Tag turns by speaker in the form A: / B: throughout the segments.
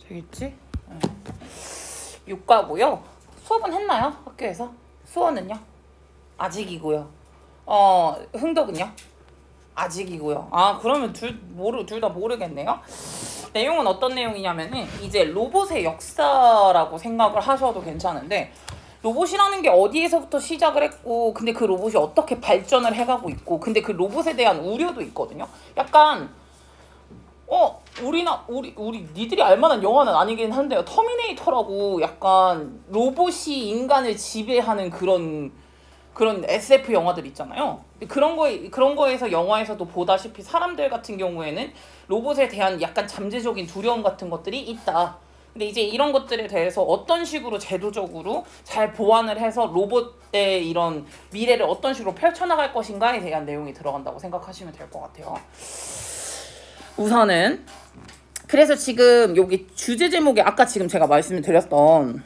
A: 되겠지? 육과고요. 수업은 했나요? 학교에서? 수원은요? 아직이고요. 흥덕은요? 아직이고요. 아, 그러면 둘 다 모르겠네요. 내용은 어떤 내용이냐면은 이제 로봇의 역사라고 생각을 하셔도 괜찮은데, 로봇이라는 게 어디에서부터 시작을 했고, 근데 그 로봇이 어떻게 발전을 해가고 있고, 근데 그 로봇에 대한 우려도 있거든요. 약간 우리 니들이 알만한 영화는 아니긴 한데요. 터미네이터라고 약간 로봇이 인간을 지배하는 그런 SF 영화들 있잖아요. 그런 거에서 영화에서도 보다시피 사람들 같은 경우에는 로봇에 대한 약간 잠재적인 두려움 같은 것들이 있다. 근데 이제 이런 것들에 대해서 어떤 식으로 제도적으로 잘 보완을 해서 로봇의 이런 미래를 어떤 식으로 펼쳐나갈 것인가에 대한 내용이 들어간다고 생각하시면 될 것 같아요. 우선은 그래서 지금 여기 주제 제목이 아까 지금 제가 말씀을 드렸던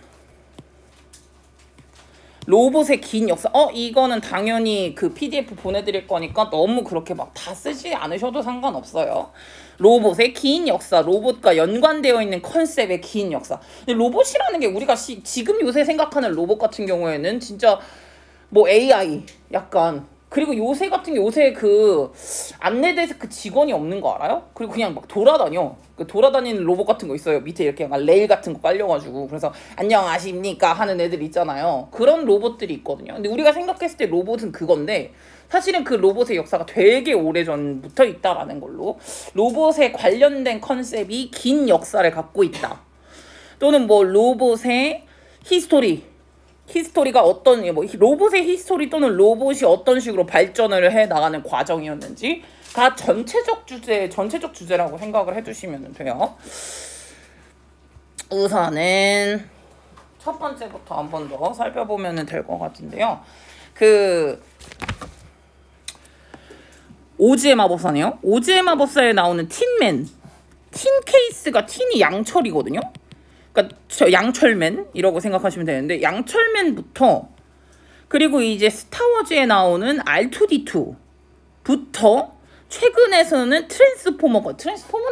A: 로봇의 긴 역사. 이거는 당연히 그 PDF 보내드릴 거니까 너무 그렇게 막 다 쓰지 않으셔도 상관없어요. 로봇의 긴 역사, 로봇과 연관되어 있는 컨셉의 긴 역사. 근데 로봇이라는 게 우리가 지금 요새 생각하는 로봇 같은 경우에는 진짜 뭐 AI 약간, 그리고 요새 같은 게 요새 그 안내데스크 직원이 없는 거 알아요? 그리고 그냥 막 돌아다녀. 그 돌아다니는 로봇 같은 거 있어요. 밑에 이렇게 약간 레일 같은 거 깔려가지고. 그래서 안녕하십니까 하는 애들 있잖아요. 그런 로봇들이 있거든요. 근데 우리가 생각했을 때 로봇은 그건데, 사실은 그 로봇의 역사가 되게 오래전부터 있다라는 걸로 로봇에 관련된 컨셉이 긴 역사를 갖고 있다. 또는 뭐 로봇의 히스토리가 어떤, 뭐 로봇의 히스토리 또는 로봇이 어떤 식으로 발전을 해 나가는 과정이었는지가 전체적 주제라고 생각을 해주시면 돼요. 우선은 첫 번째부터 한 번 더 살펴보면 될 것 같은데요. 오즈의 마법사네요. 오즈의 마법사에 나오는 틴맨, 틴케이스가 틴이 양철이거든요. 그러니까 저 양철맨이라고 생각하시면 되는데, 양철맨부터 그리고 이제 스타워즈에 나오는 R2D2부터 최근에서는 트랜스포머는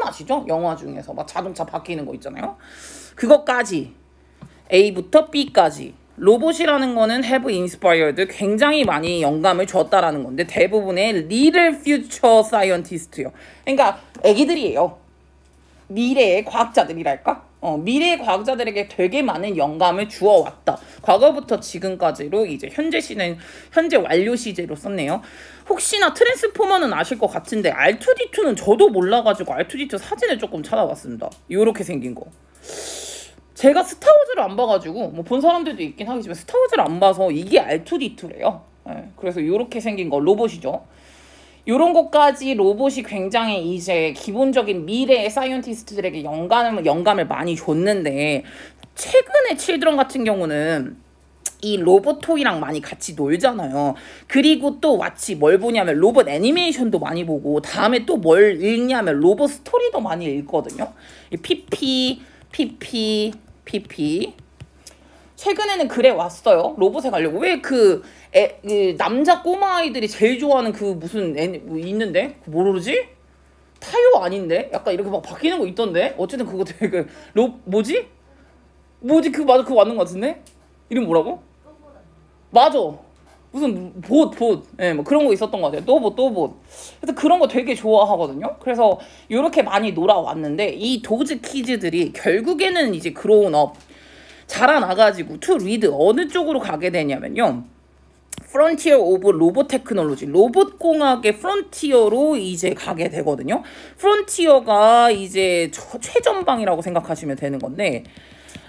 A: 아시죠? 영화 중에서 막 자동차 바뀌는 거 있잖아요. 그것까지 A부터 B까지 로봇이라는 거는 have inspired, 굉장히 많이 영감을 줬다라는 건데, 대부분의 little future scientist요. 그러니까 애기들이에요. 미래의 과학자들이랄까? 미래의 과학자들에게 되게 많은 영감을 주어왔다. 과거부터 지금까지로 이제 현재 완료 시제로 썼네요. 혹시나 트랜스포머는 아실 것 같은데 R2D2는 저도 몰라가지고 R2D2 사진을 조금 찾아봤습니다. 요렇게 생긴 거. 제가 스타워즈를 안 봐가지고 뭐 본 사람들도 있긴 하겠지만 스타워즈를 안 봐서 이게 R2D2래요. 그래서 요렇게 생긴 거 로봇이죠. 요런 것까지 로봇이 굉장히 이제 기본적인 미래의 사이언티스트들에게 영감을 많이 줬는데, 최근에 칠드런 같은 경우는 이 로봇 토이랑 많이 같이 놀잖아요. 그리고 또 마치 뭘 보냐면 로봇 애니메이션도 많이 보고, 다음에 또 뭘 읽냐면 로봇 스토리도 많이 읽거든요. PP 최근에는 그래 왔어요. 로봇에 가려고. 왜 그 남자 꼬마 아이들이 제일 좋아하는 그 무슨 뭐 있는데? 모르지? 타요 아닌데? 약간 이렇게 막 바뀌는 거 있던데? 어쨌든 그거 되게 뭐지? 맞아, 그거 맞는 거 같은데? 이름 뭐라고? 맞아. 무슨 뭐 그런 거 있었던 것 같아요. 또봇. 그래서 그런 거 되게 좋아하거든요. 그래서 이렇게 많이 놀아왔는데, 이 도즈 키즈들이 결국에는 이제 그로운업 자라나가지고 to read 어느 쪽으로 가게 되냐면요, 프론티어 오브 로봇 테크놀로지, 로봇 공학의 프론티어로 이제 가게 되거든요. 프론티어가 이제 최전방이라고 생각하시면 되는 건데,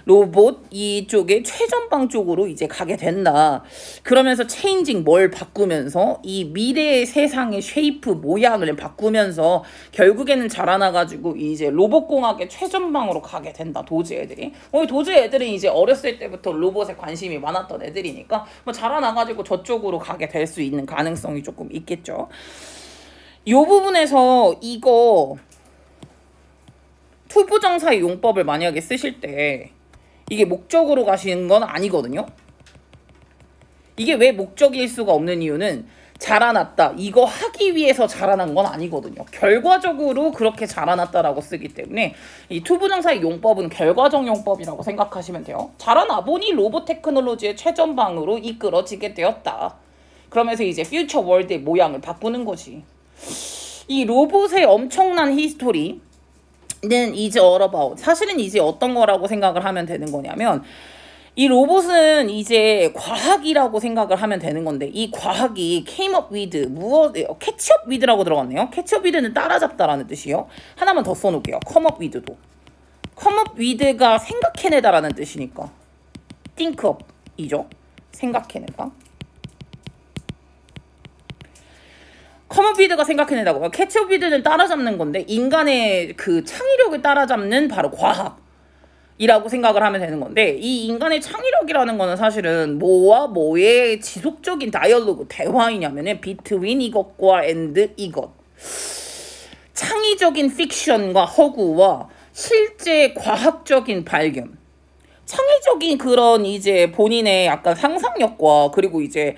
A: 로봇 이쪽에 최전방 쪽으로 이제 가게 된다. 그러면서 체인징 뭘 바꾸면서 이 미래의 세상의 쉐이프 모양을 바꾸면서 결국에는 자라나가지고 이제 로봇공학의 최전방으로 가게 된다. 도즈 애들이. 도즈 애들은 이제 어렸을 때부터 로봇에 관심이 많았던 애들이니까 뭐 자라나가지고 저쪽으로 가게 될 수 있는 가능성이 조금 있겠죠. 요 부분에서 이거 투부정사의 용법을 만약에 쓰실 때 이게 목적으로 가시는 건 아니거든요. 이게 왜 목적일 수가 없는 이유는 자라났다. 이거 하기 위해서 자라난 건 아니거든요. 결과적으로 그렇게 자라났다라고 쓰기 때문에 이 투부정사의 용법은 결과적 용법이라고 생각하시면 돼요. 자라나 보니 로봇 테크놀로지의 최전방으로 이끌어지게 되었다. 그러면서 이제 퓨처 월드의 모양을 바꾸는 거지. 이 로봇의 엄청난 히스토리는 이제 all 사실은 이제 어떤 거라고 생각을 하면 되는 거냐면 이 로봇은 이제 과학이라고 생각을 하면 되는 건데 이 과학이 came up with catch up with라고 들어갔네요. catch up with는 따라잡다라는 뜻이요. 하나만 더 써놓을게요. come up with도 come up with가 생각해내다라는 뜻이니까 think up이죠. 생각해내다. come up with가 생각해내다고. catch up with는 따라잡는 건데 인간의 그 창의력을 따라잡는 바로 과학 이라고 생각을 하면 되는 건데 이 인간의 창의력이라는 거는 사실은 뭐와 뭐의 지속적인 다이얼로그 대화이냐면은 between 이것과 and 이것 창의적인 픽션과 허구와 실제 과학적인 발견 창의적인 그런 이제 본인의 약간 상상력과 그리고 이제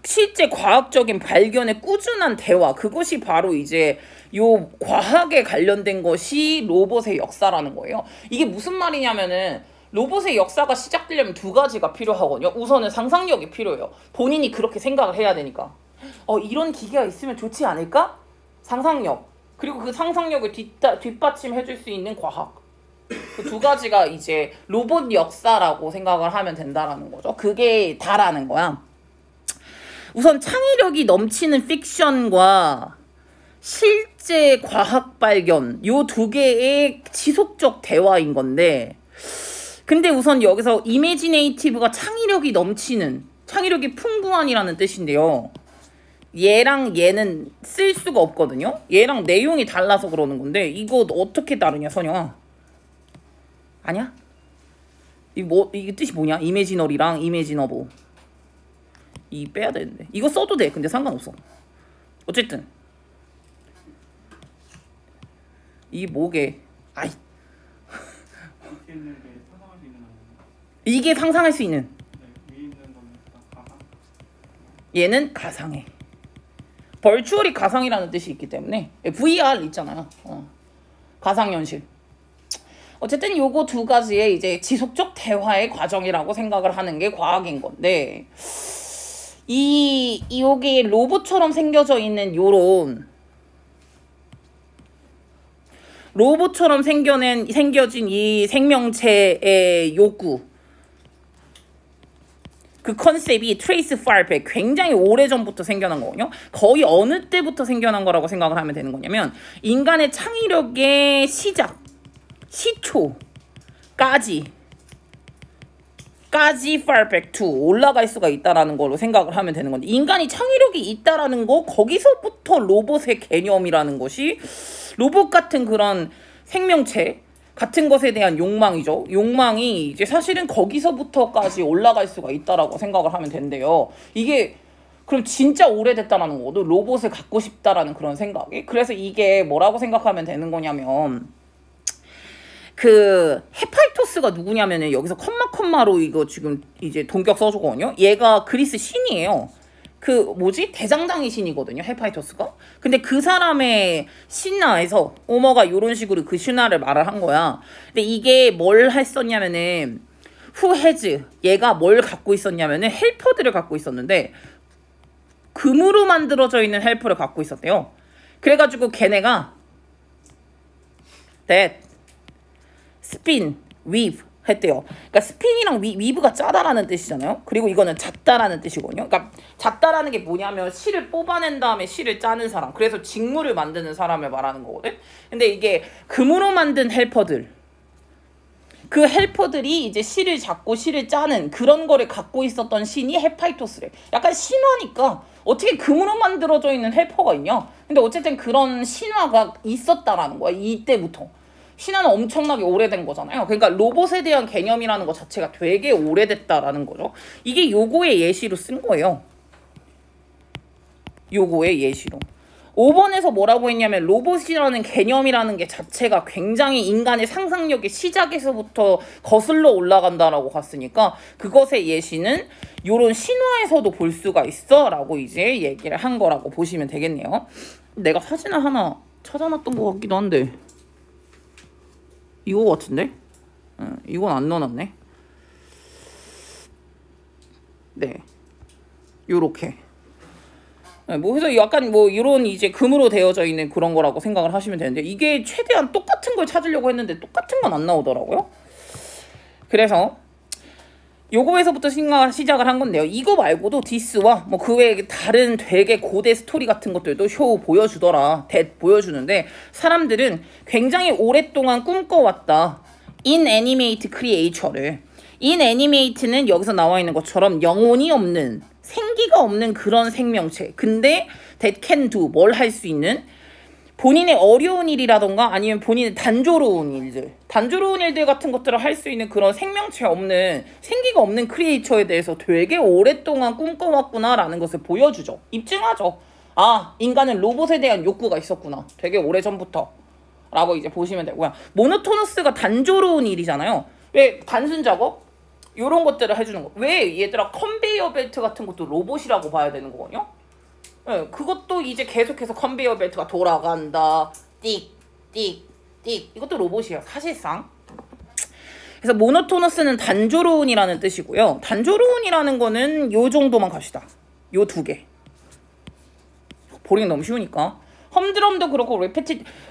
A: 실제 과학적인 발견의 꾸준한 대화 그것이 바로 이제 요 과학에 관련된 것이 로봇의 역사라는 거예요. 이게 무슨 말이냐면은 로봇의 역사가 시작되려면 두 가지가 필요하거든요. 우선은 상상력이 필요해요. 본인이 그렇게 생각을 해야 되니까. 이런 기계가 있으면 좋지 않을까? 상상력. 그리고 그 상상력을 뒷받침해 줄 수 있는 과학. 그 두 가지가 이제 로봇 역사라고 생각을 하면 된다라는 거죠. 그게 다라는 거야. 우선 창의력이 넘치는 픽션과 실제 과학 발견 요 두 개의 지속적 대화인 건데 근데 우선 여기서 이미지네이티브가 창의력이 넘치는 창의력이 풍부한이라는 뜻인데요. 얘랑 얘는 쓸 수가 없거든요. 얘랑 내용이 달라서 그러는 건데 이거 어떻게 다르냐 선영아? 아니야? 이게 뜻이 뭐냐? 이미지너리랑 이미지너보 이 빼야 되는데 이거 써도 돼. 근데 상관없어. 어쨌든 이 뭐게 아이 이게 상상할 수 있는 얘는 가상해. 벌추얼이 가상이라는 뜻이 있기 때문에 VR 있잖아요. 가상현실. 어쨌든 요거 두 가지의 이제 지속적 대화의 과정이라고 생각을 하는 게 과학인 건데 요게 로봇처럼 생겨져 있는 요런 로봇처럼 생겨진 이 생명체의 욕구 그 컨셉이 트레이스 파일백 굉장히 오래전부터 생겨난 거거든요. 거의 어느 때부터 생겨난 거라고 생각을 하면 되는 거냐면 인간의 창의력의 시초까지 파일백 2 올라갈 수가 있다라는 걸로 생각을 하면 되는 건데 인간이 창의력이 있다라는 거 거기서부터 로봇의 개념이라는 것이 로봇 같은 그런 생명체 같은 것에 대한 욕망이죠. 욕망이 이제 사실은 거기서부터까지 올라갈 수가 있다라고 생각을 하면 된대요. 이게 그럼 진짜 오래됐다라는 거거든. 로봇을 갖고 싶다라는 그런 생각이. 그래서 이게 뭐라고 생각하면 되는 거냐면 그 헤파이토스가 누구냐면은 여기서 컴마로 이거 지금 이제 동격 써주거든요. 얘가 그리스 신이에요. 그 뭐지? 대장장이 신이거든요. 헤파이토스가. 근데 그 사람의 신화에서 오머가 이런 식으로 그 신화를 말을 한 거야. 근데 이게 뭘 했었냐면은 후헤즈 얘가 뭘 갖고 있었냐면은 헬퍼들을 갖고 있었는데 금으로 만들어져 있는 헬퍼를 갖고 있었대요. 그래가지고 걔네가 스핀, 위브 했대요. 그러니까 스핀이랑 위브가 짜다라는 뜻이잖아요. 그리고 이거는 잣다라는 뜻이거든요. 그러니까 잣다라는 게 뭐냐면 실을 뽑아낸 다음에 실을 짜는 사람. 그래서 직물을 만드는 사람을 말하는 거거든. 근데 이게 금으로 만든 헬퍼들. 그 헬퍼들이 이제 실을 잡고 실을 짜는 그런 거를 갖고 있었던 신이 헤파이토스래. 약간 신화니까 어떻게 금으로 만들어져 있는 헬퍼가 있냐? 근데 어쨌든 그런 신화가 있었다라는 거야. 이때부터. 신화는 엄청나게 오래된 거잖아요. 그러니까 로봇에 대한 개념이라는 것 자체가 되게 오래됐다라는 거죠. 이게 요거의 예시로 쓴 거예요. 요거의 예시로. 5번에서 뭐라고 했냐면 로봇이라는 개념이라는 게 자체가 굉장히 인간의 상상력의 시작에서부터 거슬러 올라간다라고 갔으니까 그것의 예시는 요런 신화에서도 볼 수가 있어 라고 이제 얘기를 한 거라고 보시면 되겠네요. 내가 사진을 하나 찾아놨던 것 같기도 한데 이거 같은데? 이건 안 넣어놨네. 네, 요렇게 뭐 해서 약간 뭐 이런 이제 금으로 되어져 있는 그런 거라고 생각을 하시면 되는데 이게 최대한 똑같은 걸 찾으려고 했는데 똑같은 건 안 나오더라고요. 그래서 요거에서부터 시작을 한 건데요. 이거 말고도 디스와 뭐 그 외에 다른 되게 고대 스토리 같은 것들도 쇼 보여주더라. 보여주는데 사람들은 굉장히 오랫동안 꿈꿔왔다. 인애니메이트 크리에이처를. 인애니메이트는 여기서 나와 있는 것처럼 영혼이 없는 생기가 없는 그런 생명체. 근데 that can do 뭘 할 수 있는 본인의 어려운 일이라던가 아니면 본인의 단조로운 일들 같은 것들을 할 수 있는 그런 생명체 없는 생기가 없는 크리에이처에 대해서 되게 오랫동안 꿈꿔왔구나라는 것을 보여주죠. 입증하죠. 아, 인간은 로봇에 대한 욕구가 있었구나. 되게 오래전부터 라고 이제 보시면 되고요. 모노토너스가 단조로운 일이잖아요. 왜 단순 작업? 요런 것들을 해주는 거. 왜 얘들아 컨베이어 벨트 같은 것도 로봇이라고 봐야 되는 거거든요. 네, 그것도 이제 계속해서 컨베이어 벨트가 돌아간다. 띡, 띡, 띡. 이것도 로봇이에요. 사실상. 그래서 모노토너스는 단조로운이라는 뜻이고요. 단조로운이라는 거는 요 정도만 갑시다. 요 두 개. 보기는 너무 쉬우니까. 험드럼도 그렇고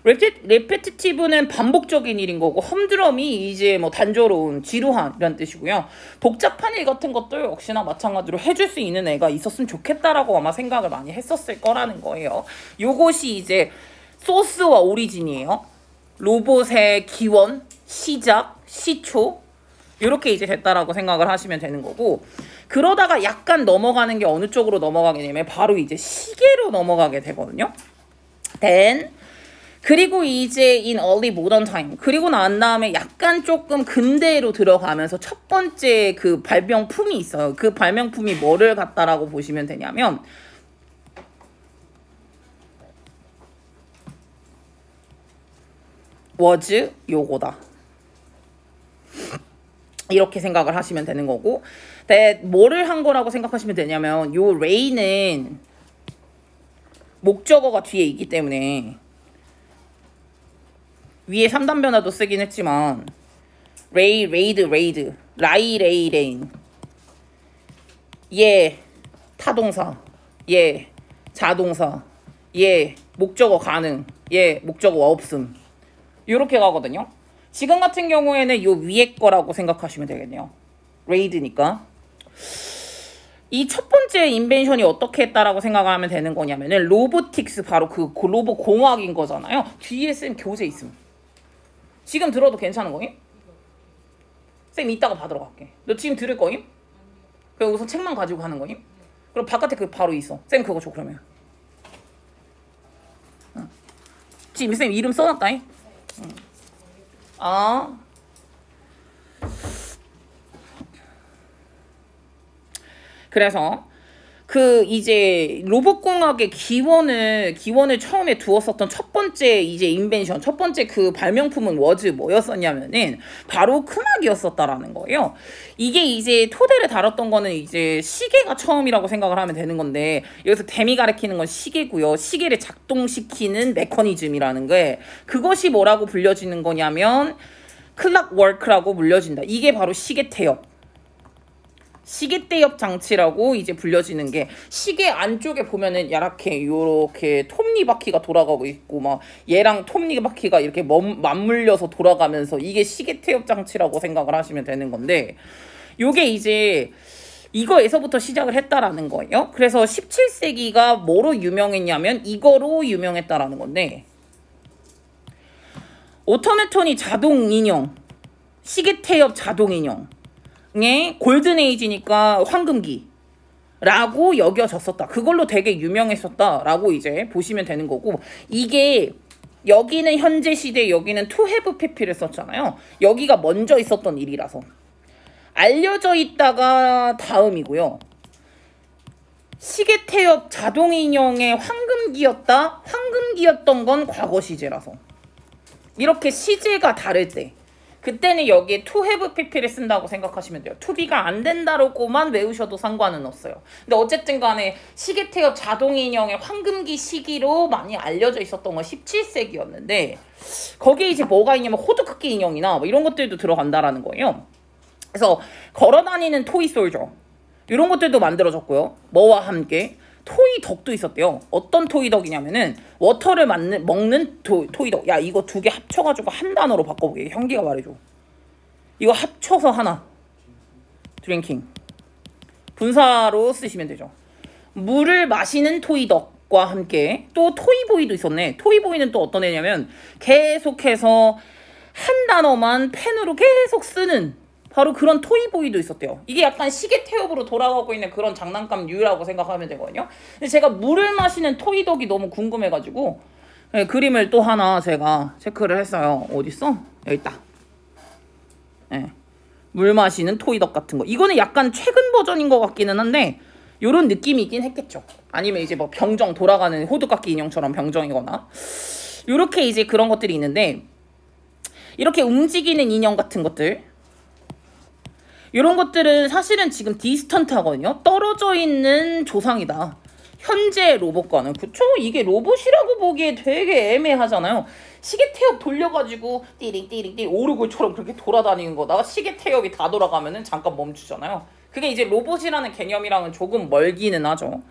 A: 레페티티브는 반복적인 일인 거고 험드럼이 이제 뭐 단조로운 지루한 이런 뜻이고요. 복잡한 일 같은 것도 역시나 마찬가지로 해줄 수 있는 애가 있었으면 좋겠다라고 아마 생각을 많이 했었을 거라는 거예요. 요것이 이제 소스와 오리진이에요. 로봇의 기원, 시작, 시초 이렇게 이제 됐다라고 생각을 하시면 되는 거고 그러다가 약간 넘어가는 게 어느 쪽으로 넘어가게 되면 바로 이제 시계로 넘어가게 되거든요. then 그리고 이제 in early modern time 그리고 난 다음에 약간 조금 근대로 들어가면서 첫 번째 그 발명품이 있어요. 그 발명품이 뭐를 갖다라고 보시면 되냐면 was 요거다. 이렇게 생각을 하시면 되는 거고 that 뭐를 한 거라고 생각하시면 되냐면 요 레이는 목적어가 뒤에 있기 때문에 위에 3단 변화도 쓰긴 했지만 레이, 레이드, 레이드 라이, 레이, 레인 얘 타동사 얘 자동사 얘 목적어 가능 얘 목적어 없음 요렇게 가거든요. 지금 같은 경우에는 요 위에 거라고 생각하시면 되겠네요. 레이드니까 이 첫 번째 인벤션이 어떻게 했다라고 생각하면 되는 거냐면은 로보틱스 바로 그 로봇 공학인 거잖아요. 뒤에 쌤 교재 있음. 지금 들어도 괜찮은 거임? 쌤 이따가 받으러 갈게. 너 지금 들을 거임? 그럼 우선 책만 가지고 가는 거임? 그럼 바깥에 그 바로 있어. 쌤 그거 줘 그러면. 지금 쌤 이름 써놨다잉? 아. 그래서 그 이제 로봇공학의 기원을 처음에 두었었던 첫 번째 이제 인벤션, 첫 번째 그 발명품은 뭐였었냐면은 바로 크막이었었다라는 거예요. 이게 이제 토대를 다뤘던 거는 이제 시계가 처음이라고 생각을 하면 되는 건데 여기서 댐이 가리키는 건 시계고요. 시계를 작동시키는 메커니즘이라는 게 그것이 뭐라고 불려지는 거냐면 클락워크라고 불려진다. 이게 바로 시계 태엽. 시계 태엽 장치라고 이제 불려지는 게 시계 안쪽에 보면은 야랗게 요렇게 톱니바퀴가 돌아가고 있고 막 얘랑 톱니바퀴가 이렇게 맞물려서 돌아가면서 이게 시계 태엽 장치라고 생각을 하시면 되는 건데 요게 이제 이거에서부터 시작을 했다라는 거예요. 그래서 17세기가 뭐로 유명했냐면 이거로 유명했다라는 건데 오토메톤이 자동 인형 시계 태엽 자동 인형 의 골든에이지니까 황금기라고 여겨졌었다. 그걸로 되게 유명했었다라고 이제 보시면 되는 거고 이게 여기는 현재 시대 여기는 to have pp를 썼잖아요. 여기가 먼저 있었던 일이라서 알려져 있다가 다음이고요. 시계 태엽 자동 인형의 황금기였다? 황금기였던 건 과거 시제라서. 이렇게 시제가 다를 때 그때는 여기에 to have pp를 쓴다고 생각하시면 돼요. to be가 안 된다로만 외우셔도 상관은 없어요. 근데 어쨌든 간에 시계 태엽 자동 인형의 황금기 시기로 많이 알려져 있었던 건 17세기였는데 거기에 이제 뭐가 있냐면 호두깎이 인형이나 뭐 이런 것들도 들어간다라는 거예요. 그래서 걸어다니는 토이 솔저 이런 것들도 만들어졌고요. 뭐와 함께 토이 덕도 있었대요. 어떤 토이 덕이냐면은 워터를 먹는 토이 덕. 야 이거 두 개 합쳐가지고 한 단어로 바꿔보게. 형기가 말해줘. 이거 합쳐서 하나. 드링킹. 분사로 쓰시면 되죠. 물을 마시는 토이 덕과 함께 또 토이보이도 있었네. 토이보이는 또 어떤 애냐면 계속해서 한 단어만 펜으로 계속 쓰는 바로 그런 토이보이도 있었대요. 이게 약간 시계 태엽으로 돌아가고 있는 그런 장난감류라고 생각하면 되거든요. 근데 제가 물을 마시는 토이덕이 너무 궁금해가지고 네, 그림을 또 하나 제가 체크를 했어요. 어딨어? 여기 있다. 네. 물 마시는 토이덕 같은 거. 이거는 약간 최근 버전인 것 같기는 한데 요런 느낌이 있긴 했겠죠. 아니면 이제 뭐 병정 돌아가는 호두깎이 인형처럼 병정이거나 요렇게 이제 그런 것들이 있는데 이렇게 움직이는 인형 같은 것들 이런 것들은 사실은 지금 디스턴트 하거든요. 떨어져 있는 조상이다. 현재 로봇과는. 그쵸? 이게 로봇이라고 보기에 되게 애매하잖아요. 시계 태엽 돌려가지고 띠링띠링띠링 오르골처럼 그렇게 돌아다니는 거다가 시계 태엽이 다 돌아가면은 잠깐 멈추잖아요. 그게 이제 로봇이라는 개념이랑은 조금 멀기는 하죠.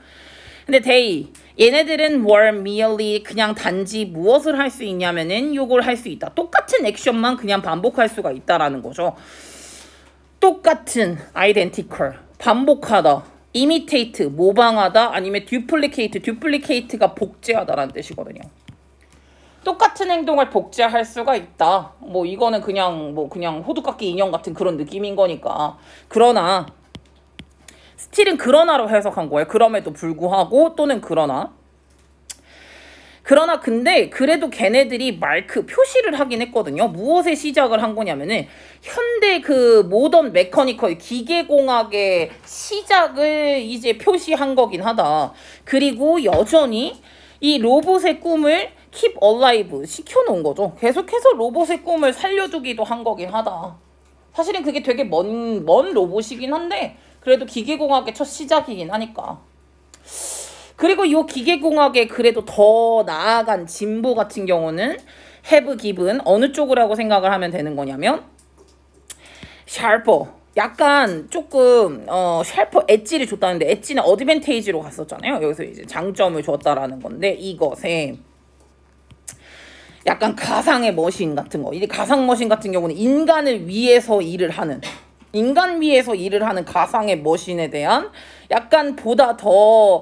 A: 근데 데이 얘네들은 were merely 그냥 단지 무엇을 할 수 있냐면은 요걸 할 수 있다. 똑같은 액션만 그냥 반복할 수가 있다라는 거죠. 똑같은 identical 반복하다 imitate 모방하다 아니면 duplicate가 복제하다라는 뜻이거든요. 똑같은 행동을 복제할 수가 있다. 뭐 이거는 그냥 호두깎이 인형 같은 그런 느낌인 거니까. 그러나 스틸은 그러나로 해석한 거예요. 그럼에도 불구하고 또는 그러나 근데 그래도 걔네들이 마크 표시를 하긴 했거든요. 무엇에 시작을 한 거냐면은 현대 그 모던 메커니컬 기계공학의 시작을 이제 표시한 거긴 하다. 그리고 여전히 이 로봇의 꿈을 keep alive 시켜놓은 거죠. 계속해서 로봇의 꿈을 살려두기도 한 거긴 하다. 사실은 그게 되게 먼 로봇이긴 한데 그래도 기계공학의 첫 시작이긴 하니까. 그리고 이 기계공학의 그래도 더 나아간 진보 같은 경우는 have given 어느 쪽이라고 생각을 하면 되는 거냐면 sharper 약간 조금 sharper 엣지를 줬다는데 엣지는 어드밴테이지로 갔었잖아요. 여기서 이제 장점을 줬다라는 건데 이것에 약간 가상의 머신 같은 거. 이제 가상 머신 같은 경우는 인간을 위해서 일을 하는 가상의 머신에 대한 약간 보다 더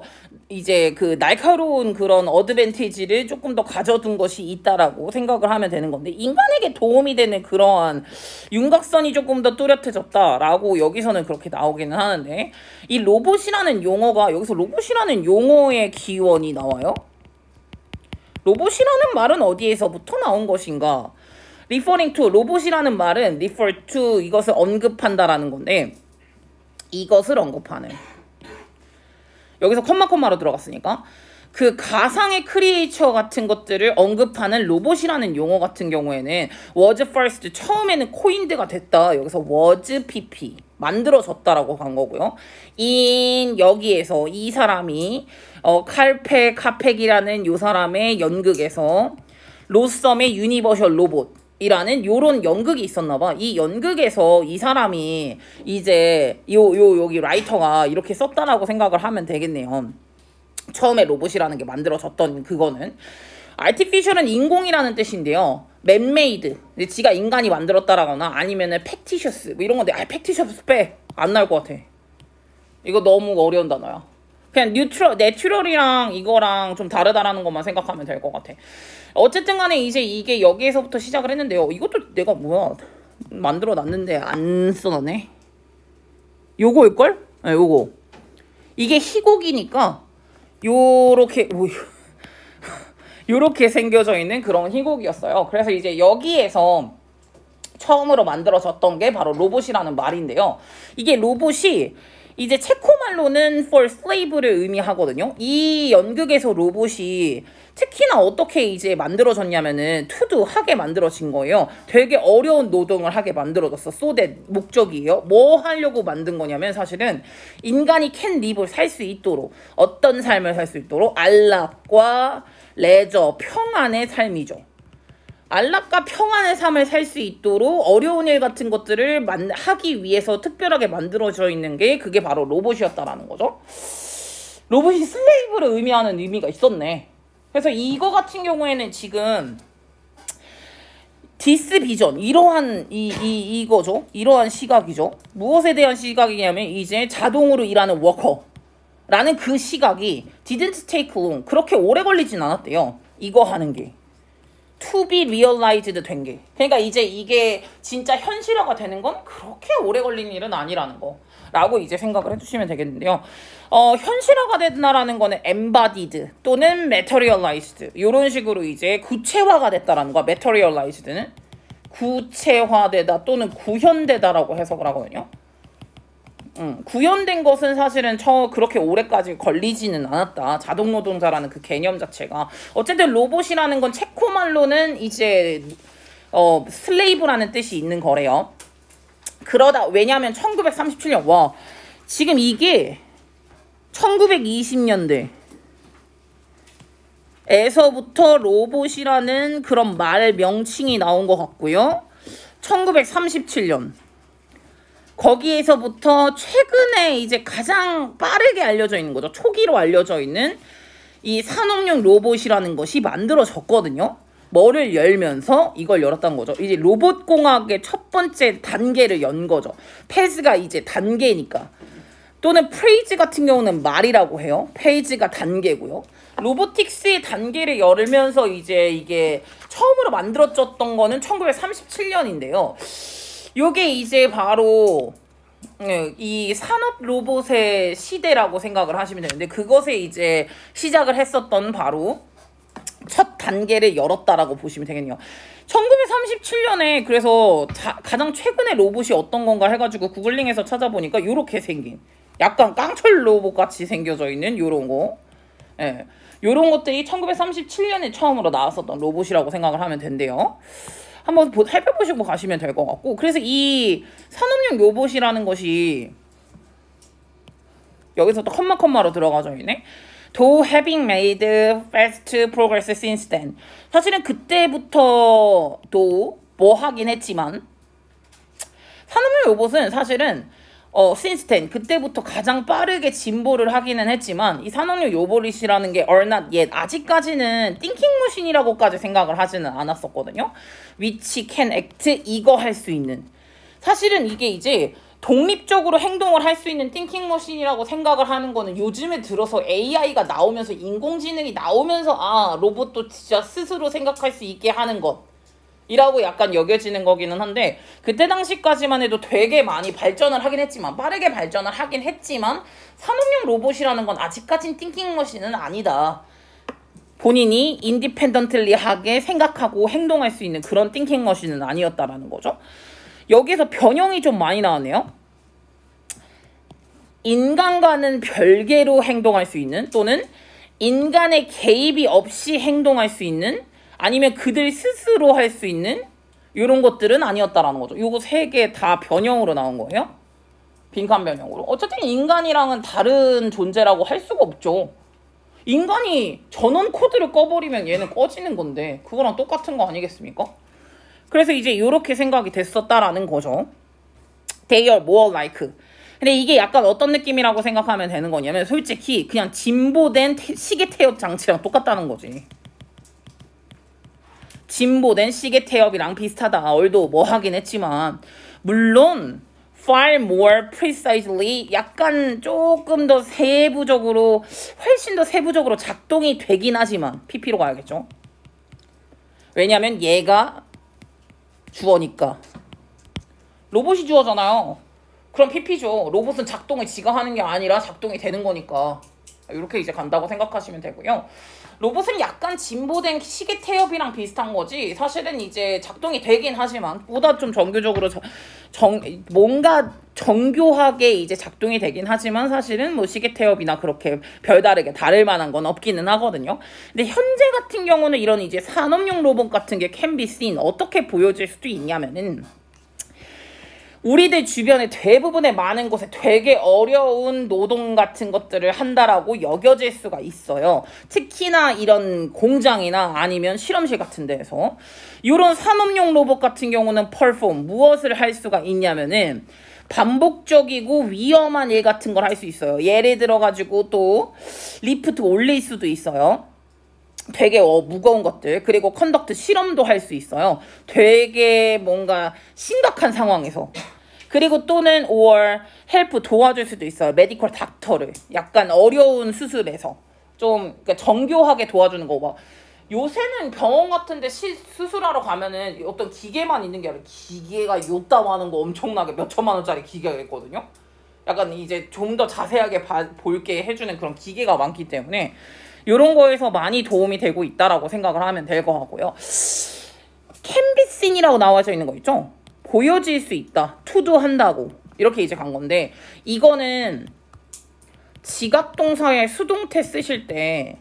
A: 이제 그 날카로운 그런 어드밴티지를 조금 더 가져둔 것이 있다라고 생각을 하면 되는 건데 인간에게 도움이 되는 그러한 윤곽선이 조금 더 뚜렷해졌다라고 여기서는 그렇게 나오기는 하는데 이 로봇이라는 용어가 여기서 로봇이라는 용어의 기원이 나와요. 로봇이라는 말은 어디에서부터 나온 것인가? referring to 로봇이라는 말은 refer to 이것을 언급한다라는 건데 이것을 언급하는 여기서 컴마로 들어갔으니까 그 가상의 크리에이처 같은 것들을 언급하는 로봇이라는 용어 같은 경우에는 was first 처음에는 코인드가 됐다. 여기서 was pp 만들어졌다라고 간 거고요. in 여기에서 이 사람이 카펙이라는 요 사람의 연극에서 로썸의 유니버셜 로봇 이라는 요런 연극이 있었나봐. 이 연극에서 이 사람이 이제 여기 라이터가 이렇게 썼다라고 생각을 하면 되겠네요. 처음에 로봇이라는 게 만들어졌던 그거는 artificial은 인공이라는 뜻인데요. man-made 지가 인간이 만들었다라거나 아니면은 fictitious 뭐 이런 건데 fictitious 빼 안 나올 것 같아. 이거 너무 어려운 단어야. 그냥 내추럴이랑 이거랑 좀 다르다라는 것만 생각하면 될 것 같아. 어쨌든 간에 이제 이게 여기에서부터 시작을 했는데요. 이것도 내가 뭐야 만들어 놨는데 안 써놨네. 요거일걸? 네, 요거. 이게 희곡이니까 요렇게 생겨져 있는 그런 희곡이었어요. 그래서 이제 여기에서 처음으로 만들어졌던 게 바로 로봇이라는 말인데요. 이게 로봇이 이제 체코말로는 for slave를 의미하거든요. 이 연극에서 로봇이 특히나 어떻게 이제 만들어졌냐면은 to 하게 만들어진 거예요. 되게 어려운 노동을 하게 만들어졌어. so that 목적이에요. 뭐 하려고 만든 거냐면 사실은 인간이 can live를 살 수 있도록 어떤 삶을 살 수 있도록 안락과 레저, 평안의 삶이죠. 안락과 평안의 삶을 살 수 있도록 어려운 일 같은 것들을 하기 위해서 특별하게 만들어져 있는 게 그게 바로 로봇이었다라는 거죠. 로봇이 슬레이브를 의미하는 의미가 있었네. 그래서 이거 같은 경우에는 지금 디스 비전 이러한 이거죠. 이러한 시각이죠. 무엇에 대한 시각이냐면 이제 자동으로 일하는 워커라는 그 시각이 didn't take long 그렇게 오래 걸리진 않았대요. 이거 하는 게 to be realized 된 게. 그러니까 이제 이게 진짜 현실화가 되는 건 그렇게 오래 걸리는 일은 아니라는 거 라고 이제 생각을 해주시면 되겠는데요. 현실화가 된다라는 거는 embodied 또는 materialized 이런 식으로 이제 구체화가 됐다라는 거. materialized는 구체화되다 또는 구현되다라고 해석을 하거든요. 구현된 것은 사실은 그렇게 오래까지 걸리지는 않았다. 자동노동자라는 그 개념 자체가. 어쨌든 로봇이라는 건 체코말로는 이제 슬레이브라는 뜻이 있는 거래요. 그러다 왜냐하면 1937년 와 지금 이게 1920년대 에서부터 로봇이라는 그런 말 명칭이 나온 것 같고요. 1937년 거기에서부터 최근에 이제 가장 빠르게 알려져 있는 거죠. 초기로 알려져 있는 이 산업용 로봇이라는 것이 만들어졌거든요. 뭐를 열면서 이걸 열었다는 거죠. 이제 로봇공학의 첫 번째 단계를 연 거죠. 페이지가 이제 단계니까. 또는 페이지 같은 경우는 말이라고 해요. 페이지가 단계고요. 로보틱스의 단계를 열면서 이제 이게 처음으로 만들어졌던 거는 1937년인데요. 요게 이제 바로 이 산업 로봇의 시대라고 생각을 하시면 되는데 그것에 이제 시작을 했었던 바로 첫 단계를 열었다라고 보시면 되겠네요. 1937년에 그래서 가장 최근에 로봇이 어떤 건가 해가지고 구글링해서 찾아보니까 요렇게 생긴 약간 깡철 로봇 같이 생겨져 있는 요런 거 요런 것들이 1937년에 처음으로 나왔었던 로봇이라고 생각을 하면 된대요. 한번 살펴보시고 가시면 될 것 같고 그래서 이 산업용 로봇이라는 것이 여기서 또 컴마로 들어가져 있네. Though having made fast progress since then. 사실은 그때부터도 뭐 하긴 했지만 산업용 로봇은 사실은 since then 그때부터 가장 빠르게 진보를 하기는 했지만 이 산업용 로봇이라는 게 are not yet 아직까지는 thinking machine이라고까지 생각을 하지는 않았었거든요. which can act 이거 할 수 있는 사실은 이게 이제 독립적으로 행동을 할 수 있는 thinking machine이라고 생각을 하는 거는 요즘에 들어서 AI가 나오면서 인공지능이 나오면서 아 로봇도 진짜 스스로 생각할 수 있게 하는 것 이라고 약간 여겨지는 거기는 한데 그때 당시까지만 해도 되게 많이 발전을 하긴 했지만 빠르게 발전을 하긴 했지만 산업용 로봇이라는 건 아직까진 띵킹 머신은 아니다. 본인이 인디펜던틀리하게 생각하고 행동할 수 있는 그런 띵킹 머신은 아니었다라는 거죠. 여기서 변형이 좀 많이 나왔네요. 인간과는 별개로 행동할 수 있는 또는 인간의 개입이 없이 행동할 수 있는 아니면 그들 스스로 할 수 있는 이런 것들은 아니었다라는 거죠. 요거 세 개 다 변형으로 나온 거예요. 빈칸 변형으로. 어쨌든 인간이랑은 다른 존재라고 할 수가 없죠. 인간이 전원 코드를 꺼버리면 얘는 꺼지는 건데 그거랑 똑같은 거 아니겠습니까? 그래서 이제 이렇게 생각이 됐었다라는 거죠. They are more like. 근데 이게 약간 어떤 느낌이라고 생각하면 되는 거냐면 솔직히 그냥 진보된 시계 태엽 장치랑 똑같다는 거지. 진보된 시계 태엽이랑 비슷하다. 얼도 뭐 하긴 했지만 물론 far more precisely 약간 조금 더 세부적으로 훨씬 더 세부적으로 작동이 되긴 하지만 PP로 가야겠죠. 왜냐면 얘가 주어니까 로봇이 주어잖아요. 그럼 PP죠. 로봇은 작동을 지가 하는 게 아니라 작동이 되는 거니까 이렇게 이제 간다고 생각하시면 되고요. 로봇은 약간 진보된 시계 태엽이랑 비슷한 거지 사실은 이제 작동이 되긴 하지만 보다 좀 정교적으로 뭔가 정교하게 이제 작동이 되긴 하지만 사실은 뭐 시계 태엽이나 그렇게 별다르게 다를 만한 건 없기는 하거든요. 근데 현재 같은 경우는 이런 이제 산업용 로봇 같은 게 can be seen 어떻게 보여질 수도 있냐면은 우리들 주변의 대부분의 많은 곳에 되게 어려운 노동 같은 것들을 한다라고 여겨질 수가 있어요. 특히나 이런 공장이나 아니면 실험실 같은 데에서 이런 산업용 로봇 같은 경우는 perform 무엇을 할 수가 있냐면은 반복적이고 위험한 일 같은 걸 할 수 있어요. 예를 들어 가지고 또 리프트 올릴 수도 있어요. 되게 무거운 것들 그리고 컨덕트 실험도 할 수 있어요. 되게 뭔가 심각한 상황에서 그리고 또는 or 헬프 도와줄 수도 있어요. 메디컬 닥터를 약간 어려운 수술에서 좀 그러니까 정교하게 도와주는 거 봐. 요새는 병원 같은데 수술하러 가면은 어떤 기계만 있는 게 아니라 기계가 요따마한 거 엄청나게 몇 천만 원짜리 기계가 있거든요. 약간 이제 좀 더 자세하게 볼게 해주는 그런 기계가 많기 때문에 이런 거에서 많이 도움이 되고 있다라고 생각을 하면 될 것 같고요. 캔비신이라고 나와져 있는 거 있죠? 보여질 수 있다. 투도 한다고. 이렇게 이제 간 건데 이거는 지각동사의 수동태 쓰실 때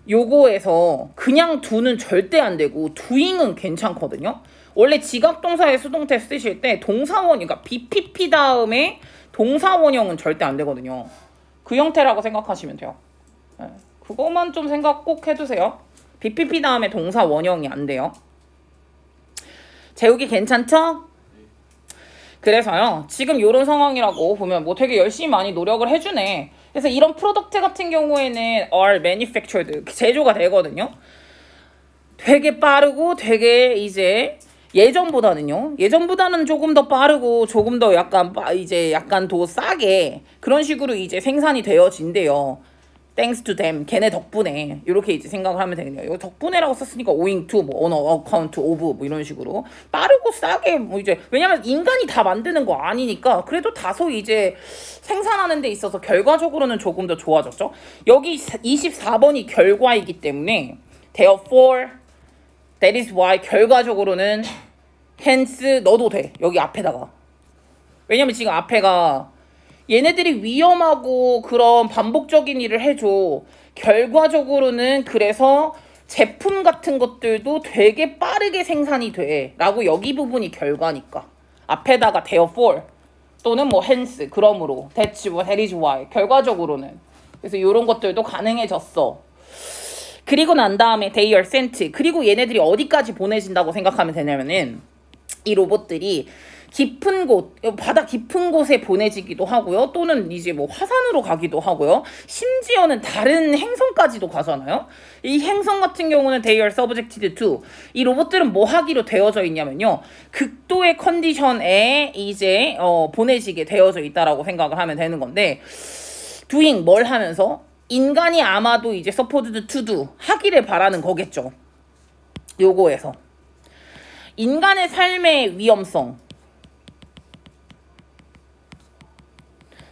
A: 요거에서 그냥 do는 절대 안 되고 doing은 괜찮거든요. 원래 지각동사의 수동태 쓰실 때 동사원, 그러니까 BPP 다음에 동사원형은 절대 안 되거든요. 그 형태라고 생각하시면 돼요. 네. 그것만 좀 생각 꼭 해두세요. BPP 다음에 동사 원형이 안 돼요. 재욱이 괜찮죠? 그래서요. 지금 이런 상황이라고 보면 뭐 되게 열심히 많이 노력을 해주네. 그래서 이런 프로덕트 같은 경우에는 are manufactured 제조가 되거든요. 되게 빠르고 되게 이제 예전보다는 조금 더 빠르고 조금 더 약간 더 싸게 그런 식으로 이제 생산이 되어진대요. Thanks to them. 걔네 덕분에. 이렇게 이제 생각을 하면 되겠네요. 이거 덕분에라고 썼으니까 owing to, 뭐, on account of, 뭐, 이런 식으로. 빠르고 싸게, 뭐, 이제, 왜냐면 인간이 다 만드는 거 아니니까, 그래도 다소 이제 생산하는 데 있어서 결과적으로는 조금 더 좋아졌죠. 여기 24번이 결과이기 때문에, therefore, that is why, 결과적으로는, hence, 넣어도 돼. 여기 앞에다가. 왜냐면 지금 앞에가, 얘네들이 위험하고 그런 반복적인 일을 해줘. 결과적으로는 그래서 제품 같은 것들도 되게 빠르게 생산이 돼. 라고 여기 부분이 결과니까. 앞에다가 therefore 또는 뭐 hence 그러므로 that's what that is why 결과적으로는. 그래서 이런 것들도 가능해졌어. 그리고 난 다음에 they are sent. 그리고 얘네들이 어디까지 보내진다고 생각하면 되냐면은 이 로봇들이 깊은 곳, 바다 깊은 곳에 보내지기도 하고요. 또는 이제 뭐 화산으로 가기도 하고요. 심지어는 다른 행성까지도 가잖아요. 이 행성 같은 경우는 they are subjected to. 이 로봇들은 뭐 하기로 되어져 있냐면요. 극도의 컨디션에 이제 보내지게 되어져 있다라고 생각을 하면 되는 건데 doing 뭘 하면서 인간이 아마도 이제 supposed to do 하기를 바라는 거겠죠. 요거에서 인간의 삶의 위험성